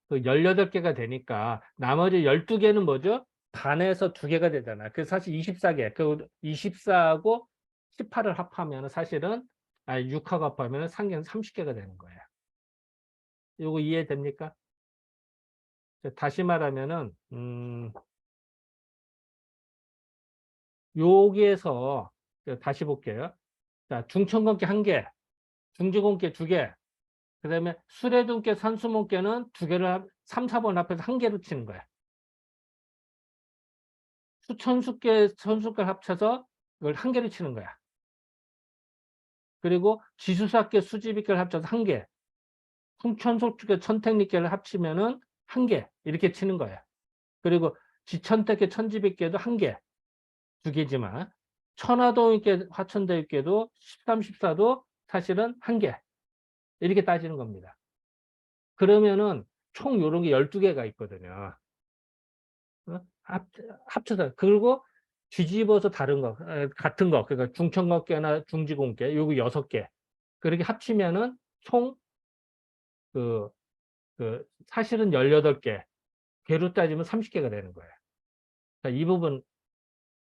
그 18개가 되니까 나머지 12개는 뭐죠? 반에서 2개가 되잖아요. 그래서 사실 24개. 그 24하고 18을 합하면 사실은 6하고 합하면 상계는 30개가 되는 거예요. 요거 이해됩니까? 다시 말하면은 여기에서 다시 볼게요. 자, 중천건계 1개, 중지공계 2개, 그 다음에 수레둔계, 산수문계는 2개를 3, 4번 앞에서 1개로 치는 거야. 수천수계, 천수계 합쳐서 이걸 1개로 치는 거야. 그리고 지수사계, 수지비계를 합쳐서 1개, 풍천속주계, 천택리계를 합치면은 1개 이렇게 치는 거야. 그리고 지천택계, 천지비계도 1개, 2개지만 천화동인계, 화천대유계도 13, 14도 사실은 1개 이렇게 따지는 겁니다. 그러면은 총 요런 게 12개가 있거든요. 합쳐서. 그리고 뒤집어서 다른 거, 같은 거, 그러니까 중천건계나 중지공계, 요거 6개. 그렇게 합치면은 총 사실은 18개. 개로 따지면 30개가 되는 거예요. 자, 이 부분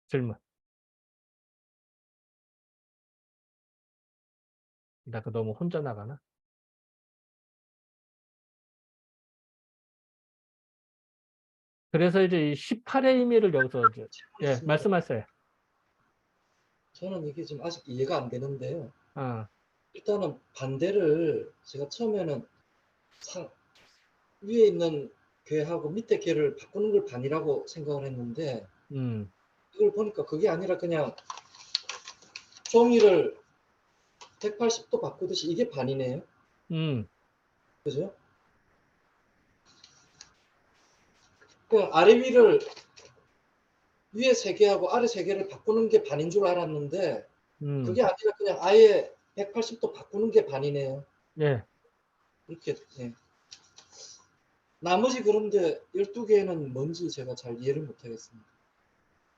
질문. 나 너무 혼자 나가나? 그래서 이제 이 18의 의미를 여기서 이제, 예, 말씀하세요. 저는 이게 지금 아직 이해가 안 되는데요. 아, 일단은 반대를 제가 처음에는 위에 있는 괴하고 밑에 괴를 바꾸는 걸 반이라고 생각을 했는데 이걸 보니까 그게 아니라 그냥 종이를 180도 바꾸듯이 이게 반이네요. 그죠? 그냥 아래 위를 위에 3개하고 아래 3개를 바꾸는 게 반인 줄 알았는데 그게 아니라 그냥 아예 180도 바꾸는 게 반이네요. 예. 이렇게. 네. 나머지 그런데 12개는 뭔지 제가 잘 이해를 못하겠습니다.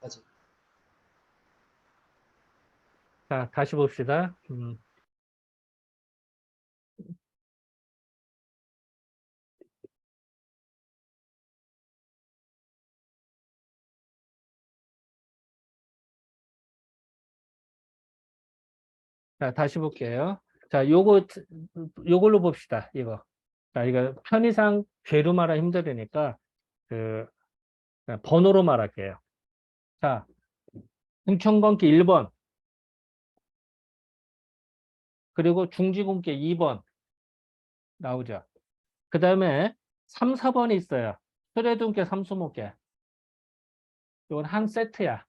아직. 자, 다시 봅시다. 자, 다시 볼게요. 자, 요걸로 봅시다. 이거. 자, 이거 편의상 괴로 말하기 힘들으니까, 그냥 번호로 말할게요. 자, 중천건계 1번. 그리고 중지공계 2번. 나오죠. 그 다음에 3, 4번이 있어요. 수레둔계, 삼수목계. 이건 한 세트야.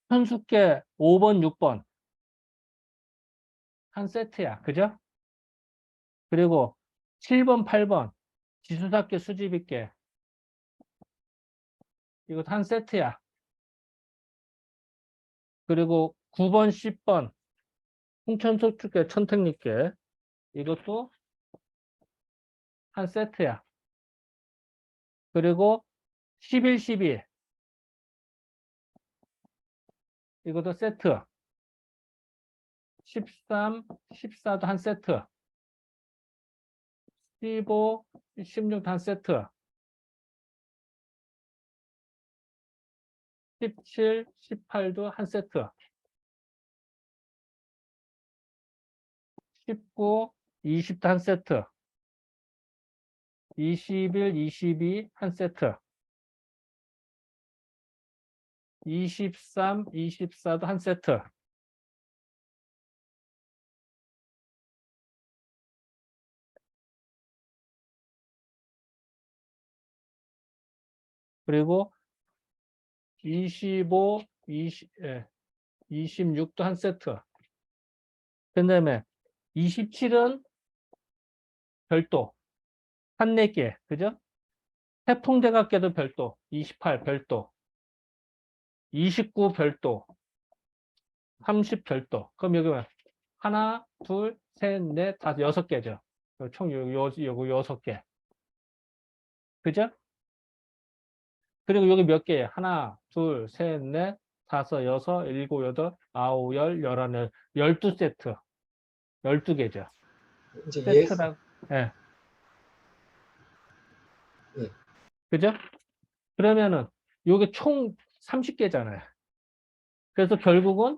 천수계 5번, 6번. 한 세트야. 그죠? 그리고 7번, 8번. 지수사계, 수지비계. 이것도 한 세트야. 그리고 9번, 10번. 홍천소축계, 천택리계. 이것도 한 세트야. 그리고 11, 12. 이것도 세트. 13, 14도 한 세트. 15, 16도 한 세트. 17, 18도 한 세트. 19, 20도 한 세트. 21, 22 한 세트. 23, 24도 한 세트. 그리고 25, 26도 한 세트. 그 다음에 27은 별도. 한 4개. 그죠? 태풍대각계도 별도. 28 별도. 29 별도. 30 별도. 그럼 여기 하나, 둘, 셋, 넷, 다섯, 6개죠. 총 요거 6개. 그죠? 그리고 여기 몇 개예요? 하나, 둘, 셋, 넷, 다섯, 여섯, 일곱, 여덟, 아홉, 열, 열하나, 12세트. 12개죠. 이제 세트랑, 예. 예. 그죠? 그러면은, 요게 총 30개잖아요. 그래서 결국은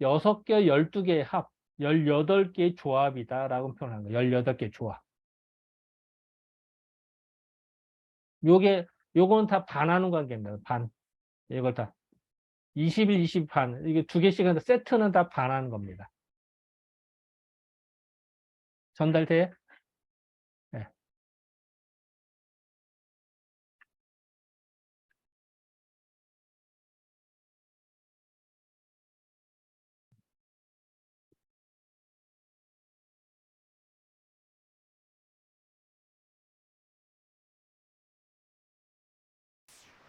6개, 12개의 합. 18개의 조합이다라고 표현한 거예요. 18개의 조합. 요거는 다 반하는 관계입니다. 반. 이걸 다 21, 20 반. 이게 2개씩 하는데 세트는 다 반하는 겁니다. 전달돼? 네.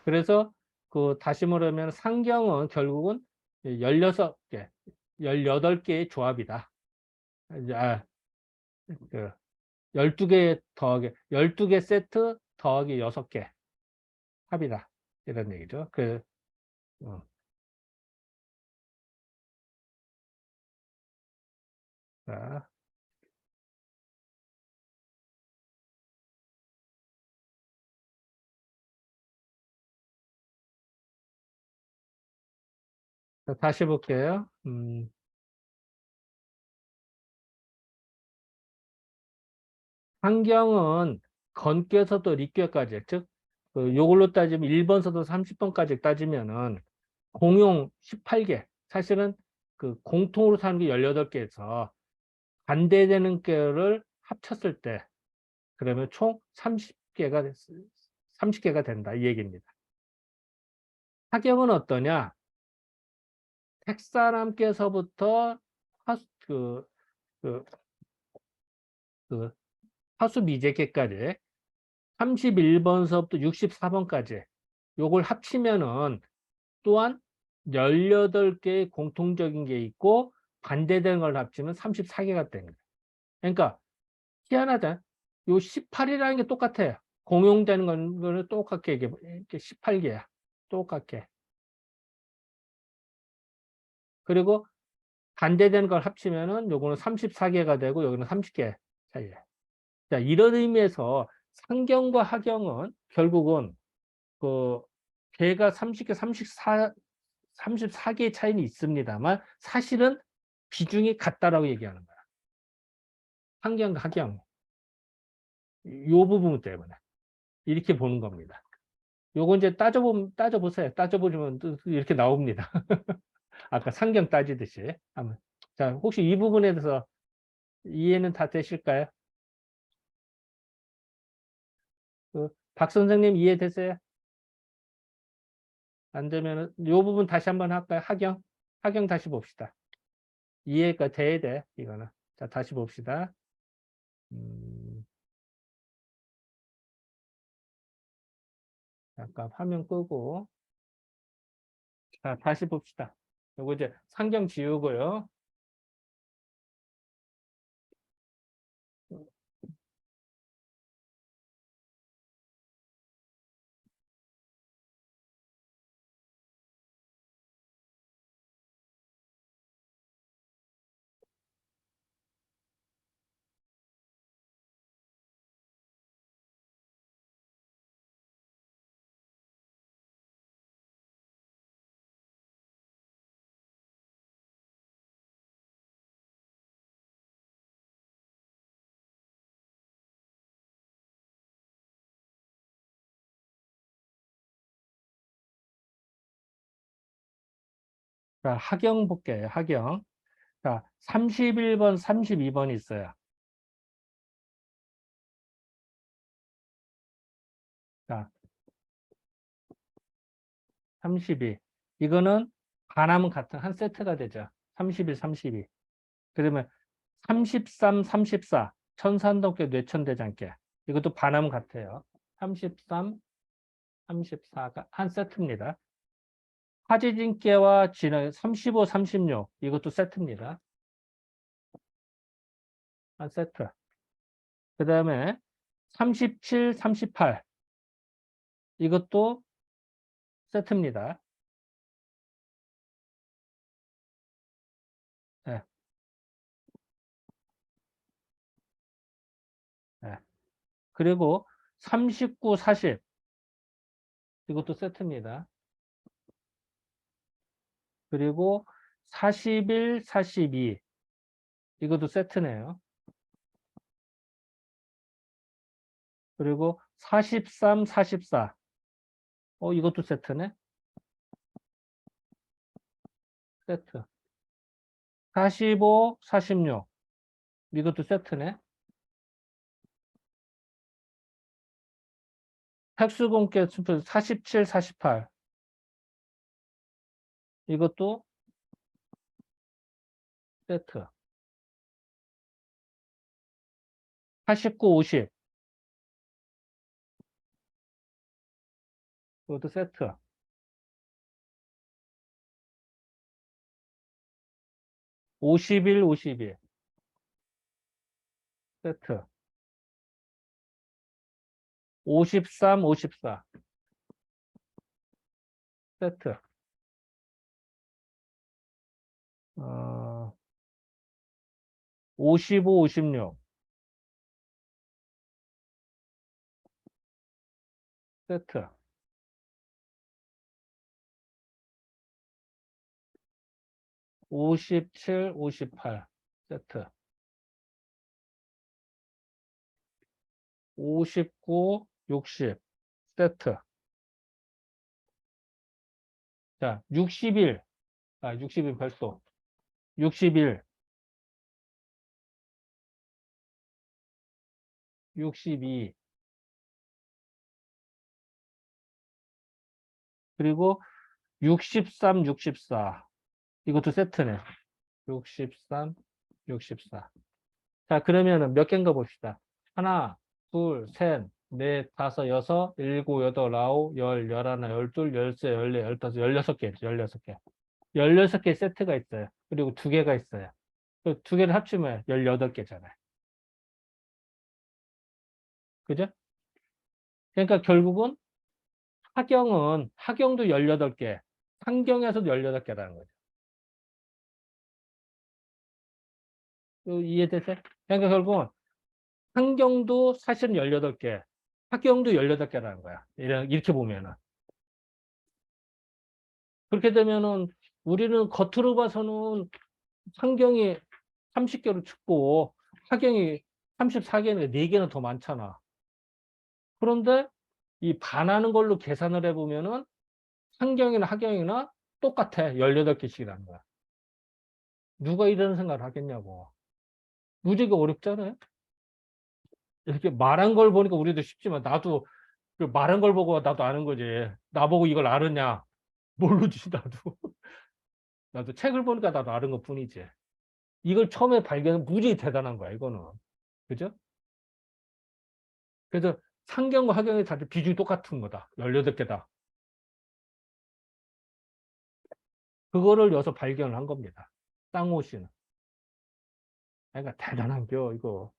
그래서 다시 말하면 상경은 결국은 16개, 18개의 조합이다. 이제 12개 더하기 12개 세트 더하기 6개 합이다. 이런 얘기죠. 어. 자, 다시 볼게요. 상경은 건께서도 리께까지, 즉 요걸로 따지면 1번서도 30번까지 따지면은 공용 18개, 사실은 공통으로 사는 게 18개에서 반대되는 께를 합쳤을 때 그러면 총 30개가 된다 이 얘기입니다. 하경은 어떠냐? 택사람께서부터 화수 미제께까지 31번서부터 64번까지 요걸 합치면은 또한 18개의 공통적인 게 있고 반대되는 걸 합치면 34개가 됩니다. 그러니까 희한하다. 요 18이라는 게 똑같아요. 공용되는 거는 똑같게 이게 18개야. 똑같게. 그리고 반대되는 걸 합치면은 요거는 34개가 되고 여기는 30개 차이에. 자, 이런 의미에서 상경과 하경은 결국은 개가 30개, 34개의 차이는 있습니다만 사실은 비중이 같다라고 얘기하는 거야. 상경과 하경. 요 부분 때문에 이렇게 보는 겁니다. 요거 이제 따져보세요. 따져보시면 이렇게 나옵니다. 아까 상경 따지듯이. 자, 혹시 이 부분에 대해서 이해는 다 되실까요? 박 선생님 이해되세요? 안 되면 요 부분 다시 한번 할까요? 하경 다시 봅시다. 이해가 돼야 돼, 이거는. 자, 다시 봅시다. 잠깐 화면 끄고. 자, 다시 봅시다. 요거 이제 상경 지우고요. 자, 하경 볼게요. 하경. 자, 31번, 32번 있어요. 자, 32. 이거는 반하면 같은 한 세트가 되죠. 31, 32. 그러면 33, 34. 천산동계 뇌천대장계. 이것도 반하면 같아요. 33, 34가 한 세트입니다. 화지진계와 진화 35, 36. 이것도 세트입니다. 한 세트. 그 다음에 37, 38. 이것도 세트입니다. 네. 네. 그리고 39, 40. 이것도 세트입니다. 그리고 41, 42. 이것도 세트네요. 그리고 43, 44. 이것도 세트네. 세트. 45, 46. 이것도 세트네. 획수공개 47, 48. 이것도 세트. 49, 50. 이것도 세트. 51, 52. 세트. 53, 54. 세트. 55, 56. 세트. 57, 58. 세트. 59, 60. 세트. 자, 61. 60인 별도. 61. 62. 그리고 63, 64. 이것도 세트네. 63, 64. 자, 그러면은 몇 개인가 봅시다. 하나, 둘, 셋, 넷, 다섯, 여섯, 일곱, 여덟, 아홉, 열, 열하나, 열둘, 열세, 열네, 열다섯, 16개, 16개. 16개 세트가 있어요. 그리고 2개가 있어요. 그 2개를 합치면 18개잖아요. 그죠? 그러니까 결국은 하경도 18개, 상경에서도 18개라는 거죠. 이해되세요? 그러니까 결국은 상경도 사실은 18개, 하경도 18개라는 거야. 이렇게 보면은. 그렇게 되면은 우리는 겉으로 봐서는 상경이 30개로 춥고 하경이 34개는 4개는 더 많잖아. 그런데 이 반하는 걸로 계산을 해보면은 상경이나 하경이나 똑같아. 18개씩이라는 거야. 누가 이런 생각을 하겠냐고. 무지가 어렵잖아요. 이렇게 말한 걸 보니까 우리도 쉽지만 나도 그 말한 걸 보고 나도 아는 거지. 나보고 이걸 알았냐? 모르지 나도. 나도 책을 보니까 나도 아는 것 뿐이지. 이걸 처음에 발견은 무지 대단한 거야 이거는. 그죠? 그래서 상경과 하경이 다들 비중이 똑같은 거다. 18개다. 그거를 여기서 발견을 한 겁니다. 쌍호 씨는. 그러니까 대단한 겨 이거.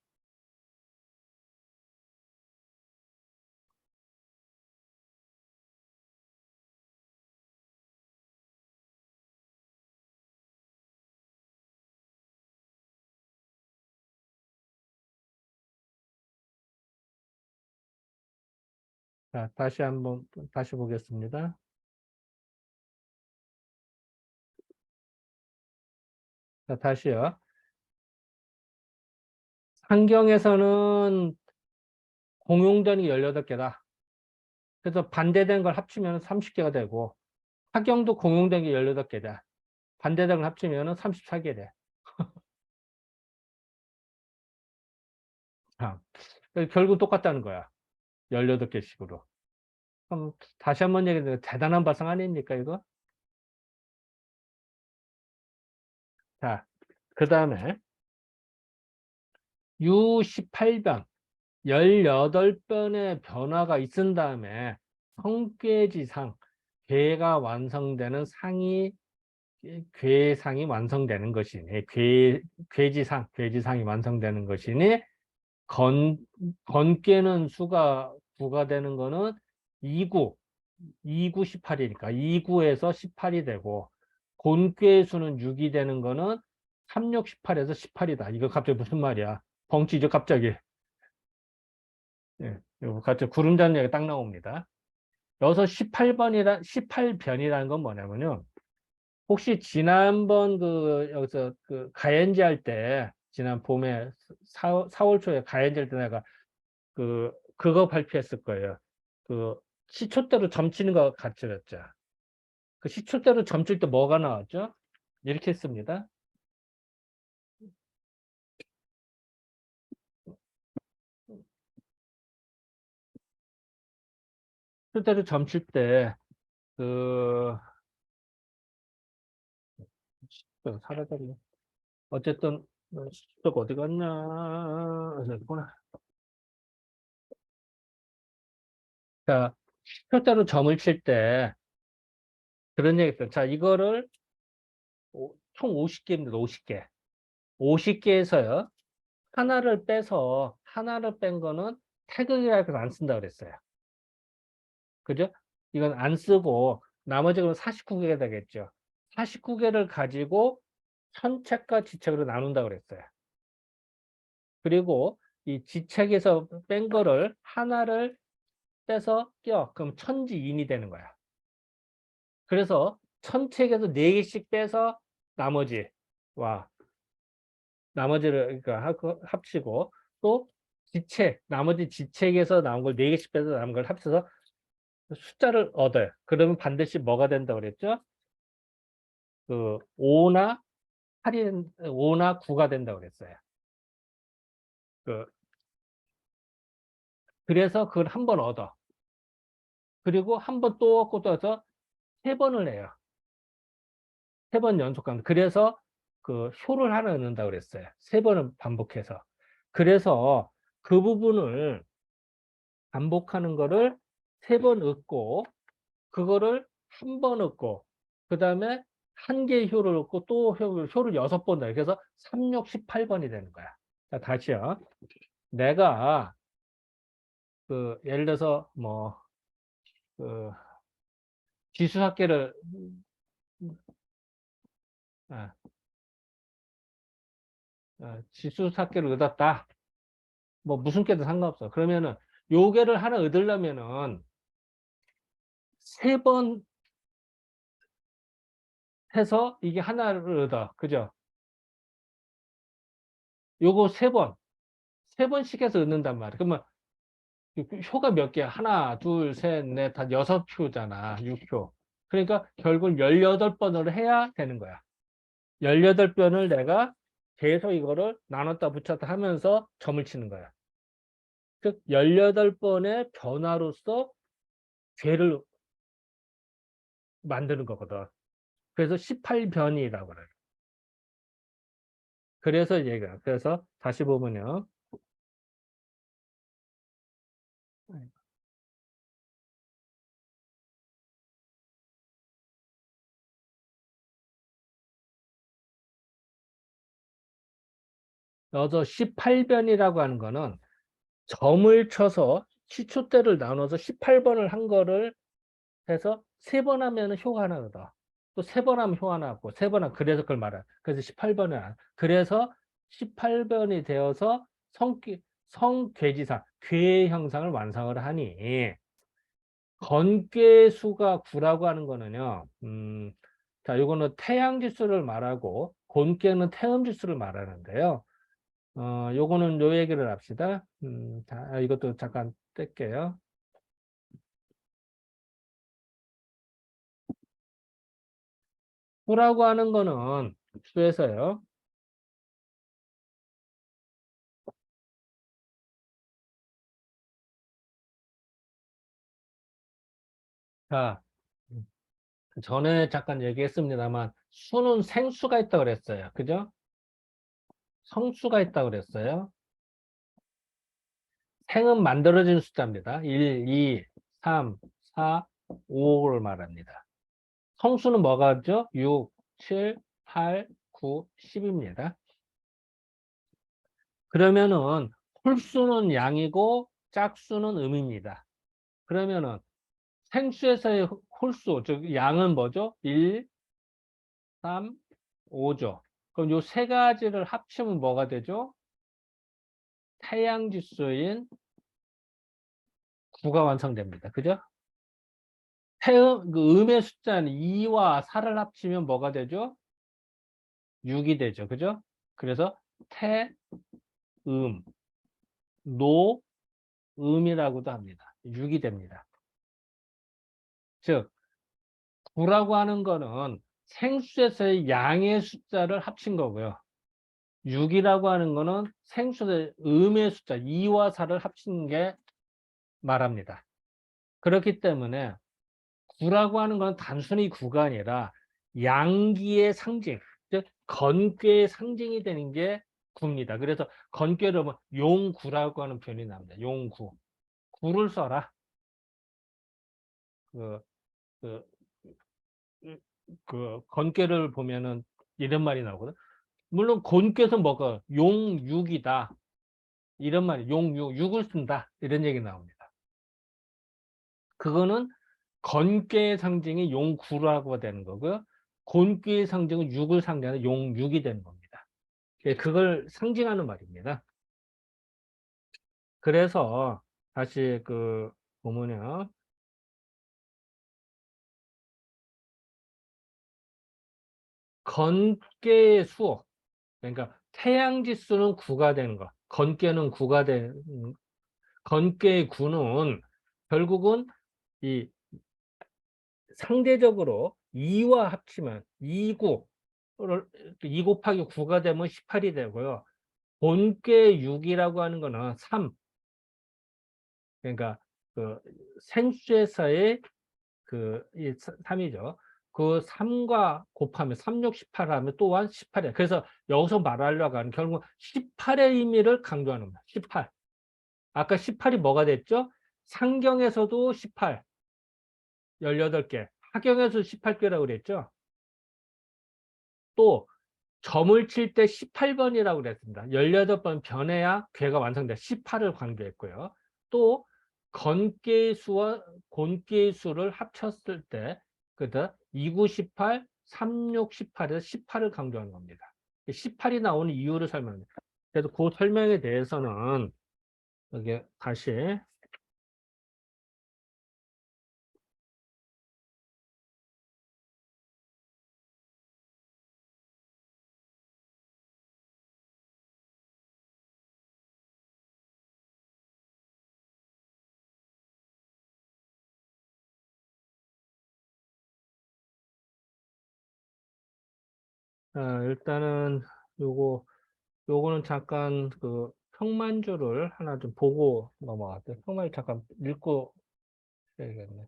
자, 다시 보겠습니다. 자, 다시요. 상경에서는 공용전이 18개다. 그래서 반대된 걸 합치면 30개가 되고, 하경도 공용된 게 18개다. 반대된 걸 합치면 34개 돼. 결국 똑같다는 거야. 18개씩으로. 그럼 다시 한번 얘기해도 대단한 발상 아닙니까, 이거? 자, 그 다음에 U18변, 18변의 변화가 있은 다음에 성괴지상, 괴가 완성되는 괴상이 완성되는 것이니, 괴지상이 완성되는 것이니, 건괴는 수가 부가되는 거는 2구 18이니까 2구에서 18이 되고, 곤괴의 수는 6이 되는 거는 3, 6, 18에서 18이다. 이거 갑자기 무슨 말이야? 벙치죠, 갑자기. 예, 갑자기 구름 잡는 얘기가 딱 나옵니다. 여기서 18변이라는 건 뭐냐면요. 혹시 지난번 여기서 가연지 할 때 지난 봄에 4월 초에 가연될 때 내가 그거 발표했을 거예요. 그 시초대로 점치는 거 가르쳐줬죠. 그 시초대로 점칠 때 뭐가 나왔죠? 이렇게 했습니다. 시초대로 점칠 때 사라졌네. 어쨌든 시초대가 어디 갔냐? 여기구나. 자, 시초대로 점을 칠 때 그런 얘기 했어요. 자, 이거를 총 50개입니다. 50개. 50개에서요. 하나를 뺀 거는 태극이라고 안 쓴다 그랬어요. 그죠? 이건 안 쓰고 나머지는 49개가 되겠죠. 49개를 가지고 선책과 지책으로 나눈다 그랬어요. 그리고 이 지책에서 뺀 거를 하나를 빼서 그럼 천지인이 되는 거야. 그래서 천책에서 4개씩 빼서 나머지를 그러니까 합치고 또 나머지 지책에서 나온 걸 4개씩 빼서 남은 걸 합쳐서 숫자를 얻어요. 그러면 반드시 뭐가 된다고 그랬죠? 5나 9가 된다고 그랬어요. 그래서 그걸 한 번 얻어. 그리고 한 번 또 얻고 또 얻어서 3번을 해요. 3번 연속합니다. 그래서 효를 하나 넣는다고 그랬어요. 3번을 반복해서. 그래서 그 부분을 반복하는 거를 3번 얻고 그거를 한 번 얻고 그 다음에 한 개의 효를 얻고 또 효를 6번 넣어요. 그래서 3, 6, 18번이 되는 거야. 자, 다시요. 내가 예를 들어서 지수학계를 지수학계를 얻었다. 뭐 무슨 개도 상관없어. 그러면은 요 개를 하나 얻으려면은 3번 해서 이게 하나를 얻어. 그죠? 요거 3번씩 해서 얻는단 말이야. 그러면 효가 몇 개야? 하나, 둘, 셋, 넷, 다 6효잖아. 6효. 그러니까 결국 18번으로 해야 되는 거야. 18번을 내가 계속 이거를 나눴다 붙였다 하면서 점을 치는 거야. 즉 18번의 변화로서 죄를 만드는 거거든. 그래서 18변이라고 그래요. 그래서 다시 보면요. 여기서 18변이라고 하는 거는 점을 쳐서 시초대를 나눠서 18번을 한 거를 해서 3번 하면 효가 하나 얻어. 또 3번 하면 효 하나 얻고 3번 하면 그래서 그걸 말해. 그래서 18번을 그래서 18번이 되어서 성괴지사 괴의 형상을 완성을 하니 건괴수가 9라고 하는 거는요. 자, 요거는 태양지수를 말하고 곤괴는 태음지수를 말하는데요. 요거는 요 얘기를 합시다. 자, 이것도 잠깐 뗄게요. 수라고 하는 거는 수에서요. 자, 전에 잠깐 얘기했습니다만 수는 생수가 있다고 그랬어요. 그죠? 성수가 있다고 그랬어요. 생은 만들어진 숫자입니다. 1, 2, 3, 4, 5를 말합니다. 성수는 뭐가죠? 6, 7, 8, 9, 10입니다. 그러면은 홀수는 양이고 짝수는 음입니다. 그러면은 생수에서의 홀수, 즉 양은 뭐죠? 1, 3, 5죠. 그럼 요 세 가지를 합치면 뭐가 되죠? 태양지수인 9가 완성됩니다. 그죠? 음의 숫자는 2와 4를 합치면 뭐가 되죠? 6이 되죠. 그죠? 그래서 태, 노, 음이라고도 합니다. 6이 됩니다. 즉 9라고 하는 거는 생수에서의 양의 숫자를 합친 거고요. 6이라고 하는 거는 생수의 음의 숫자 2와 4를 합친 게 말합니다. 그렇기 때문에 9라고 하는 건 단순히 9가 아니라 양기의 상징, 즉 건괴의 상징이 되는 게 9입니다. 그래서 건괴를 보면 용구라고 하는 표현이 나옵니다. 용구. 9를 써라. 그 건괴를 보면은 이런 말이 나오거든. 물론 곤괴에서 뭐가 용육이다. 이런 말이 용육, 육을 쓴다. 이런 얘기 나옵니다. 그거는 건괴의 상징이 용구라고 되는 거고요. 곤괴의 상징은 육을 상징하는 용육이 되는 겁니다. 그걸 상징하는 말입니다. 그래서 다시 보면요. 건괴의 수, 그러니까 태양지수는 9가 되는 거, 건괴는 9가 되는, 건괴의 9는 결국은 이 상대적으로 2와 합치면 2를 2 곱하기 9가 되면 18이 되고요. 본괴 6이라고 하는 거는 3. 그러니까 생수에서의 이 3이죠. 그 3과 곱하면 3, 6, 18 하면 또한 18이에요. 그래서 여기서 말하려고 하는 결국 18의 의미를 강조하는 거예요. 18. 아까 18이 뭐가 됐죠? 상경에서도 18. 18개. 하경에서 18개라고 그랬죠? 또 점을 칠 때 18번이라고 그랬습니다. 18번 변해야 괴가 완성돼. 18을 강조했고요. 또 건개의 수와 곤개의 수를 합쳤을 때 29, 18, 36, 18에서 18을 강조하는 겁니다. 18이 나오는 이유를 설명합니다. 그래서 그 설명에 대해서는 여기 다시 일단은 요거는 잠깐 평만주를 하나 좀 보고 넘어갈게요. 평만주 잠깐 읽고 해야겠네.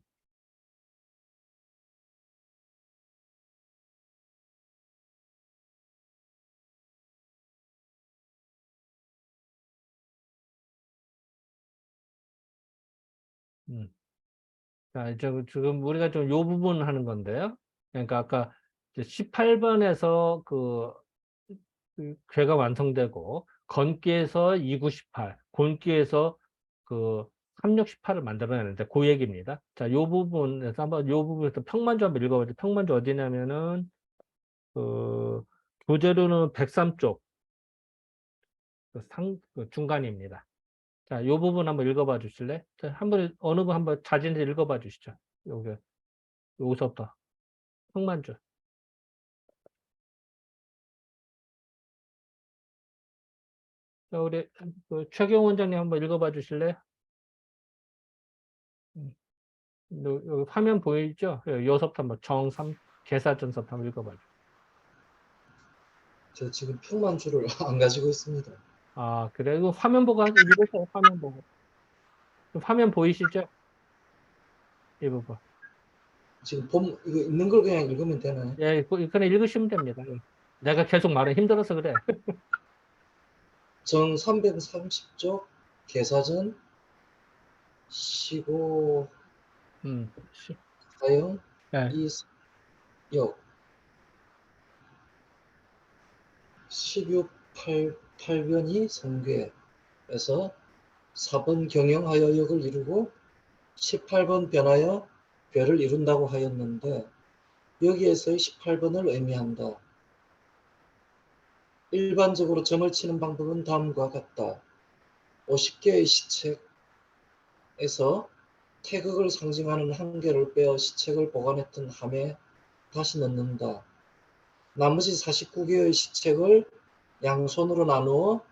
자, 이제 지금 우리가 좀 요 부분 하는 건데요. 그러니까 아까 18번에서 괴가 완성되고 건기에서 2918, 곤기에서 3618을 만들어내는데 그 얘기입니다. 자, 요 부분에서 한번 요 부분에서 평만주 한번 읽어보죠. 평만주 어디냐면은 교재로는 103쪽 중간입니다. 자, 요 부분 한번 읽어봐 주실래? 자, 한번 어느 분 한번 자진해서 읽어봐 주시죠. 여기서부터 평만주. 자, 우리 최경 원장님 한번 읽어봐 주실래요? 여기 화면 보이죠? 요서부터 한번 정삼 계사전서부터 한번 읽어봐 주세요. 저 지금 평만주를 안 가지고 있습니다. 아, 그래? 이거 화면 보고 읽으세요. 화면 보고. 화면 보이시죠? 이 부분. 지금 이거 있는 걸 그냥 읽으면 되나요? 예, 그냥 읽으시면 됩니다. 예. 내가 계속 말은 힘들어서 그래. 정 330쪽 계사전 시고 사형 예. 이역 16.8변이 성괴에서 4번 경영하여 역을 이루고 18번 변하여 괴를 이룬다고 하였는데 여기에서의 18번을 의미한다. 일반적으로 점을 치는 방법은 다음과 같다. 50개의 시책에서 태극을 상징하는 한 개를 빼어 시책을 보관했던 함에 다시 넣는다. 나머지 49개의 시책을 양손으로 나누어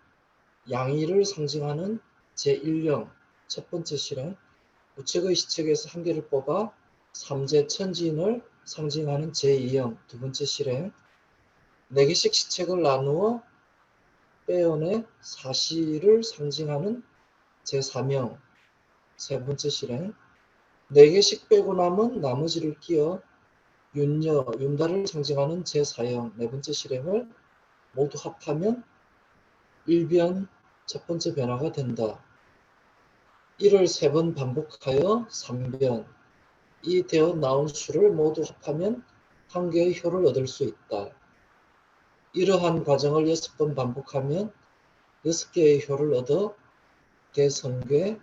양의를 상징하는 제1형 첫 번째 실행, 우측의 시책에서 한 개를 뽑아 삼재 천지인을 상징하는 제2형 두 번째 실행, 4개씩 시책을 나누어 빼어내 사시를 상징하는 제3형 세 번째 실행, 4개씩 빼고 남은 나머지를 끼어 윤여, 윤달을 상징하는 제4형 네 번째 실행을 모두 합하면 1변 첫 번째 변화가 된다. 이를 3번 반복하여 3변, 이 되어 나온 수를 모두 합하면 한 개의 효를 얻을 수 있다. 이러한 과정을 6번 반복하면 6개의 효를 얻어 대성괴를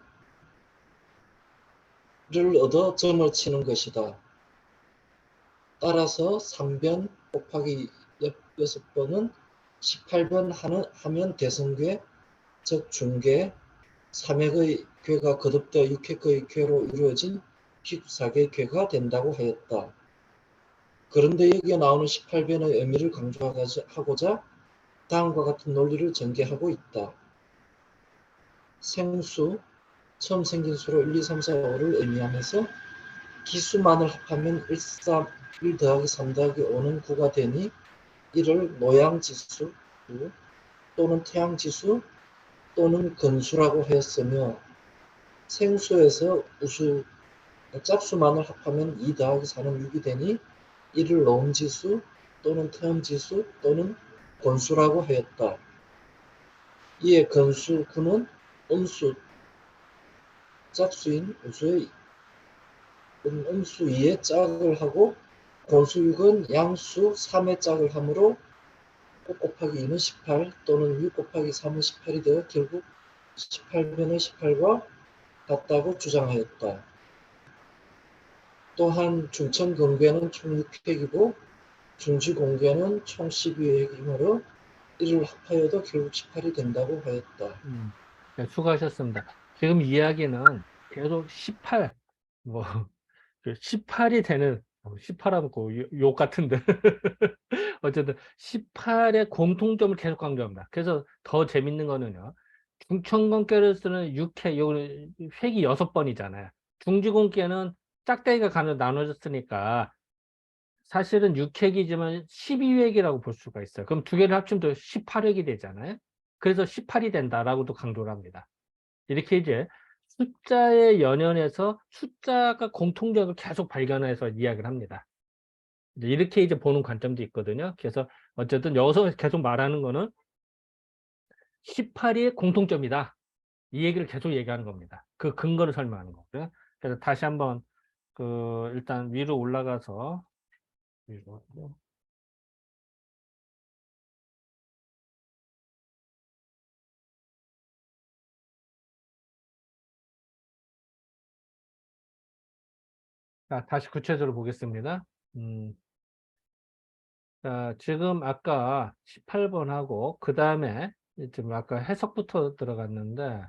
얻어 점을 치는 것이다. 따라서 3변 곱하기 6번은 18변 하면 대성괴, 즉 중괴, 3획의 괴가 거듭되어 6획의 괴로 이루어진 기투사계의 괴가 된다고 하였다. 그런데 여기에 나오는 18변의 의미를 강조하고자 다음과 같은 논리를 전개하고 있다. 생수, 처음 생긴 수로 1, 2, 3, 4, 5를 의미하면서 기수만을 합하면 1 더하기 3 더하기 5는 9가 되니 이를 노양지수 또는 태양지수 또는 근수라고 하였으며, 생수에서 우수, 짝수만을 합하면 2 더하기 4는 6이 되니 이를 노음지수 또는 태음지수 또는 권수라고 하였다. 이에 근수 9는 음수 짝수인 우수의 음수 2의 짝을 하고, 권수 6은 양수 3의 짝을 하므로 5 곱하기 2는 18 또는 6 곱하기 3은 18이 되어 결국 18변의 18과 같다고 주장하였다. 또한 중천근괴는 총 6획이고 중지공괴는 총 12획이므로 이를 합하여도 결국 18이 된다고 하였다. 네, 수고하셨습니다. 지금 이야기는 계속 18, 뭐, 18이 되는, 18하면 욕 같은데. 어쨌든 18의 공통점을 계속 강조합니다. 그래서 더 재밌는 거는요. 중천공계를 쓰는 6회, 요거는 획이 6번이잖아요. 중지공계는 짝대기가 나눠졌으니까 사실은 6획이지만 12획이라고 볼 수가 있어요. 그럼 두 개를 합치면 또 18획이 되잖아요. 그래서 18이 된다라고도 강조를 합니다. 이렇게 이제 숫자에 연연해서 숫자가 공통점을 계속 발견해서 이야기를 합니다. 이렇게 이제 보는 관점도 있거든요. 그래서 어쨌든 여기서 계속 말하는 거는 18이 공통점이다. 이 얘기를 계속 얘기하는 겁니다. 그 근거를 설명하는 거고요. 그래서 다시 한번 일단 위로 올라가서 위로 자, 다시 구체적으로 보겠습니다. 자, 지금 아까 18번하고 그 다음에 지금 아까 해석부터 들어갔는데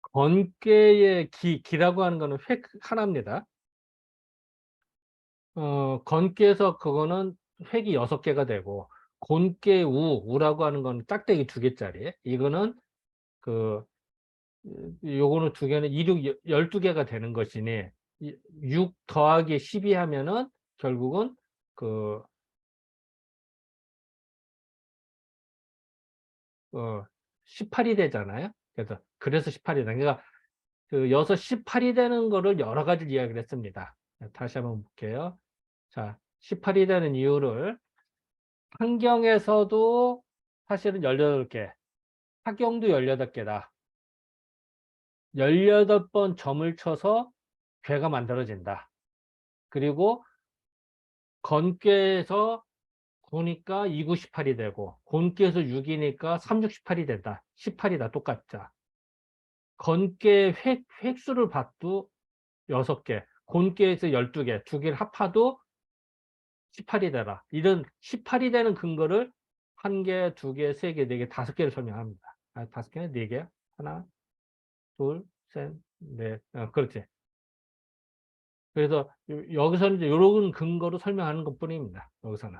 건괴의 기라고 하는 거는 획 하나입니다. 건괴에서 그거는 획이 6개가 되고 곤괴 우라고 하는 건 짝대기 2개짜리. 이거는 요거는 2개는 2, 6, 12개가 되는 것이니 6 더하기 12 하면은 결국은 18이 되잖아요. 그래서 18이다. 그러니까 6, 18이 되는 거를 여러 가지 이야기를 했습니다. 다시 한번 볼게요. 자, 18이 되는 이유를 환경에서도 사실은 18개, 학경도 18개다. 18번 점을 쳐서 괴가 만들어진다. 그리고 건괴에서 9니까 2, 9, 18이 되고 곤괴에서 6이니까 3, 6, 18이 된다. 18이다. 똑같자. 건괴 획수를 봐도 6개, 곤괴에서 12개, 2개를 합하도 18이 되라. 이런 18이 되는 근거를 1개, 2개, 3개, 4개, 5개를 설명합니다. 5개, 4개. 하나, 둘, 셋, 넷. 그렇지. 그래서 여기서는 이제 이런 근거로 설명하는 것 뿐입니다. 여기서는.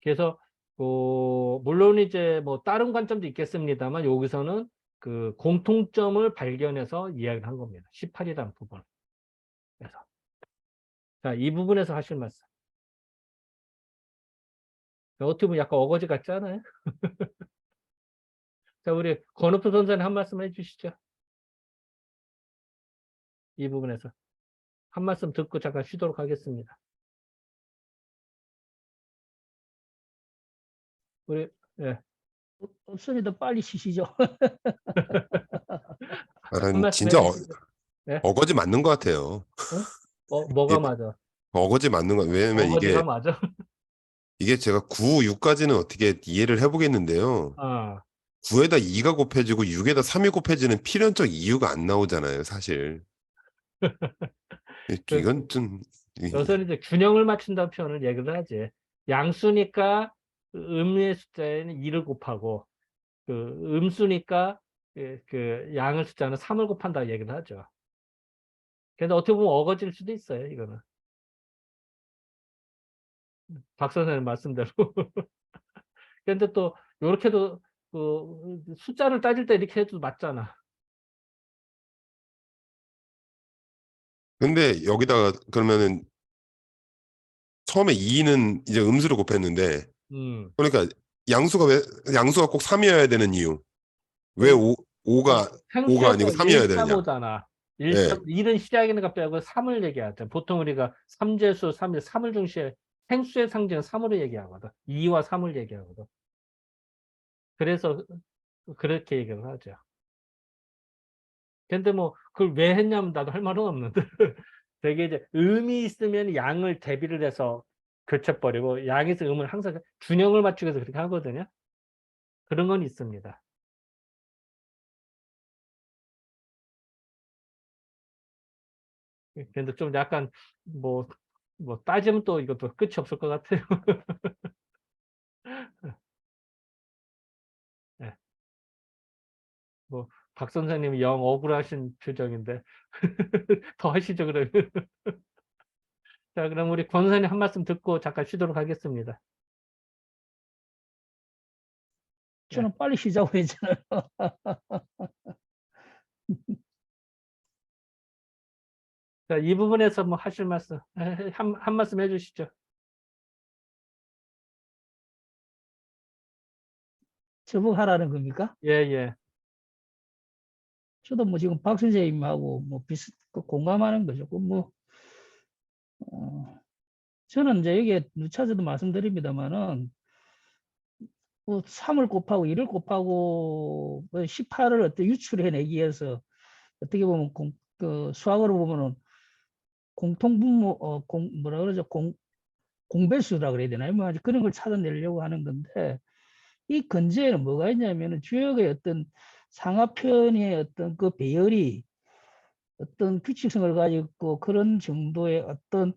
그래서 물론 이제 뭐 다른 관점도 있겠습니다만 여기서는 그 공통점을 발견해서 이야기를 한 겁니다. 18이라는 부분. 그래서 자, 이 부분에서 하실 말씀. 어떻게 보면 약간 어거지 같지 않아요? 자, 우리 권오프 선생님 한 말씀 해주시죠. 이 부분에서 한 말씀 듣고 잠깐 쉬도록 하겠습니다. 우리 예, 없으니까 빨리 쉬시죠. 한 말씀 진짜 해주시죠. 네? 어거지 맞는 것 같아요. 뭐가 예, 맞아? 어거지 맞는 거. 왜냐면 어거지가 맞아? 이게 제가 9, 6까지는 어떻게 이해를 해보겠는데요. 아, 9에다 2가 곱해지고 6에다 3이 곱해지는 필연적 이유가 안 나오잖아요, 사실. 그, 이건 좀 여기서는 이제 균형을 맞춘다는 표현을 얘기를 하지. 양수니까 그 음의 숫자에는 2를 곱하고 그 음수니까 그 양의 숫자는 3을 곱한다고 얘기를 하죠. 그래서 어떻게 보면 어거지일 수도 있어요, 이거는. 박 선생님 말씀대로. 그런데 또 이렇게도 그 숫자를 따질 때 이렇게 해도 맞잖아. 근데 여기다가 그러면은 처음에 2는 이제 음수를 곱했는데 음. 그러니까 양수가 꼭 3이어야 되는 이유. 왜 그 5가 아니고 생수에서 3이어야 1, 되느냐. 3호잖아. 예. 1은 시작이니까 빼고 3을 얘기하죠. 보통 우리가 삼재수, 3을 중시해 생수의 상징 3으로 얘기하거든. 2와 3을 얘기하거든. 그래서 그렇게 얘기를 하죠. 근데 뭐 그걸 왜 했냐면 나도 할 말은 없는데 되게 이제 음이 있으면 양을 대비를 해서 교체버리고 양에서 음을 항상 균형을 맞추기 위해서 그렇게 하거든요. 그런 건 있습니다. 근데 좀 약간 뭐 따지면 또 이것도 끝이 없을 것 같아요. 네. 뭐 박 선생님이 영 억울하신 표정인데 더 하시죠 그러면. 자, 그럼 우리 권 선생님 한 말씀 듣고 잠깐 쉬도록 하겠습니다. 저는 빨리 쉬자고 했잖아요. 자, 이 부분에서 뭐 하실 말씀 한 말씀 해주시죠. 저보고 하라는 겁니까? 예, 예. 저도 뭐 지금 박 선생님하고 뭐 공감하는 거죠. 저는 이제 여기에 누차서도 말씀드립니다만은 뭐 3을 곱하고 1을 곱하고 18을 어떻게 유출해내기 위해서 어떻게 보면 그 수학으로 보면은 공통분모 뭐라 그러죠? 공배수라 그래야 되나요? 뭐 아직 그런 걸 찾아내려고 하는 건데 이 근제에는 뭐가 있냐면은 주역의 어떤 상하편의 어떤 그 배열이 어떤 규칙성을 가지고 그런 정도의 어떤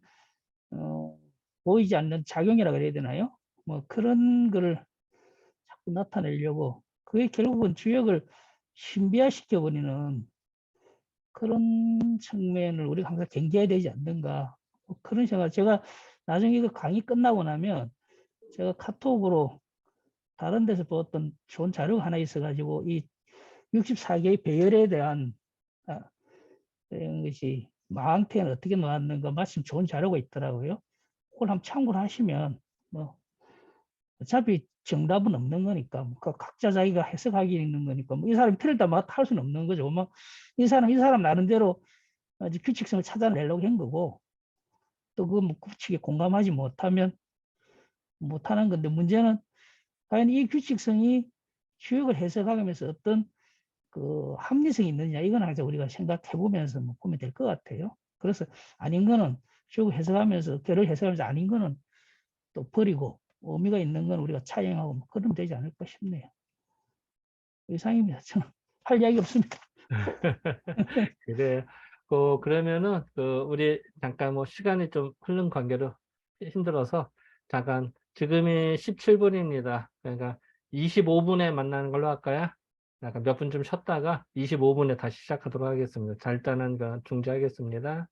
보이지 않는 작용이라 그래야 되나요? 뭐 그런 거를 자꾸 나타내려고 그게 결국은 주역을 신비화시켜 버리는 그런 측면을 우리가 항상 경계해야 되지 않는가 뭐 그런 생각. 제가 나중에 이거 강의 끝나고 나면 제가 카톡으로 다른 데서 보았던 좋은 자료가 하나 있어가지고 이 64개의 배열에 대한 이런 것이 마항태는 어떻게 나왔는가 마침 좋은 자료가 있더라고요. 그걸 한번 참고를 하시면 뭐 어차피 정답은 없는 거니까 뭐 각자 자기가 해석하기 있는 거니까 뭐 이 사람이 틀렸다 맞다 할 수는 없는 거죠. 뭐 이 사람 나름대로 아주 규칙성을 찾아내려고 한 거고 또 그 뭐 규칙에 공감하지 못하는 건데 문제는 과연 이 규칙성이 주역을 해석하면서 어떤 그 합리성이 있느냐 이건 항상 우리가 생각해 보면서 뭐 보면 될 것 같아요. 그래서 아닌 거는 주역을 해석하면서 결을 해석하면서 아닌 거는 또 버리고 의미가 있는 건 우리가 차용하고 뭐 그러면 되지 않을까 싶네요. 이상입니다. 저는 할 이야기 없습니다. 그래. 그러면은 우리 잠깐 뭐 시간이 좀 흐른 관계로 힘들어서 잠깐 지금이 17분입니다. 그러니까 25분에 만나는 걸로 할까요? 약간 몇 분 좀 쉬었다가 25분에 다시 시작하도록 하겠습니다. 자, 일단은 중지하겠습니다.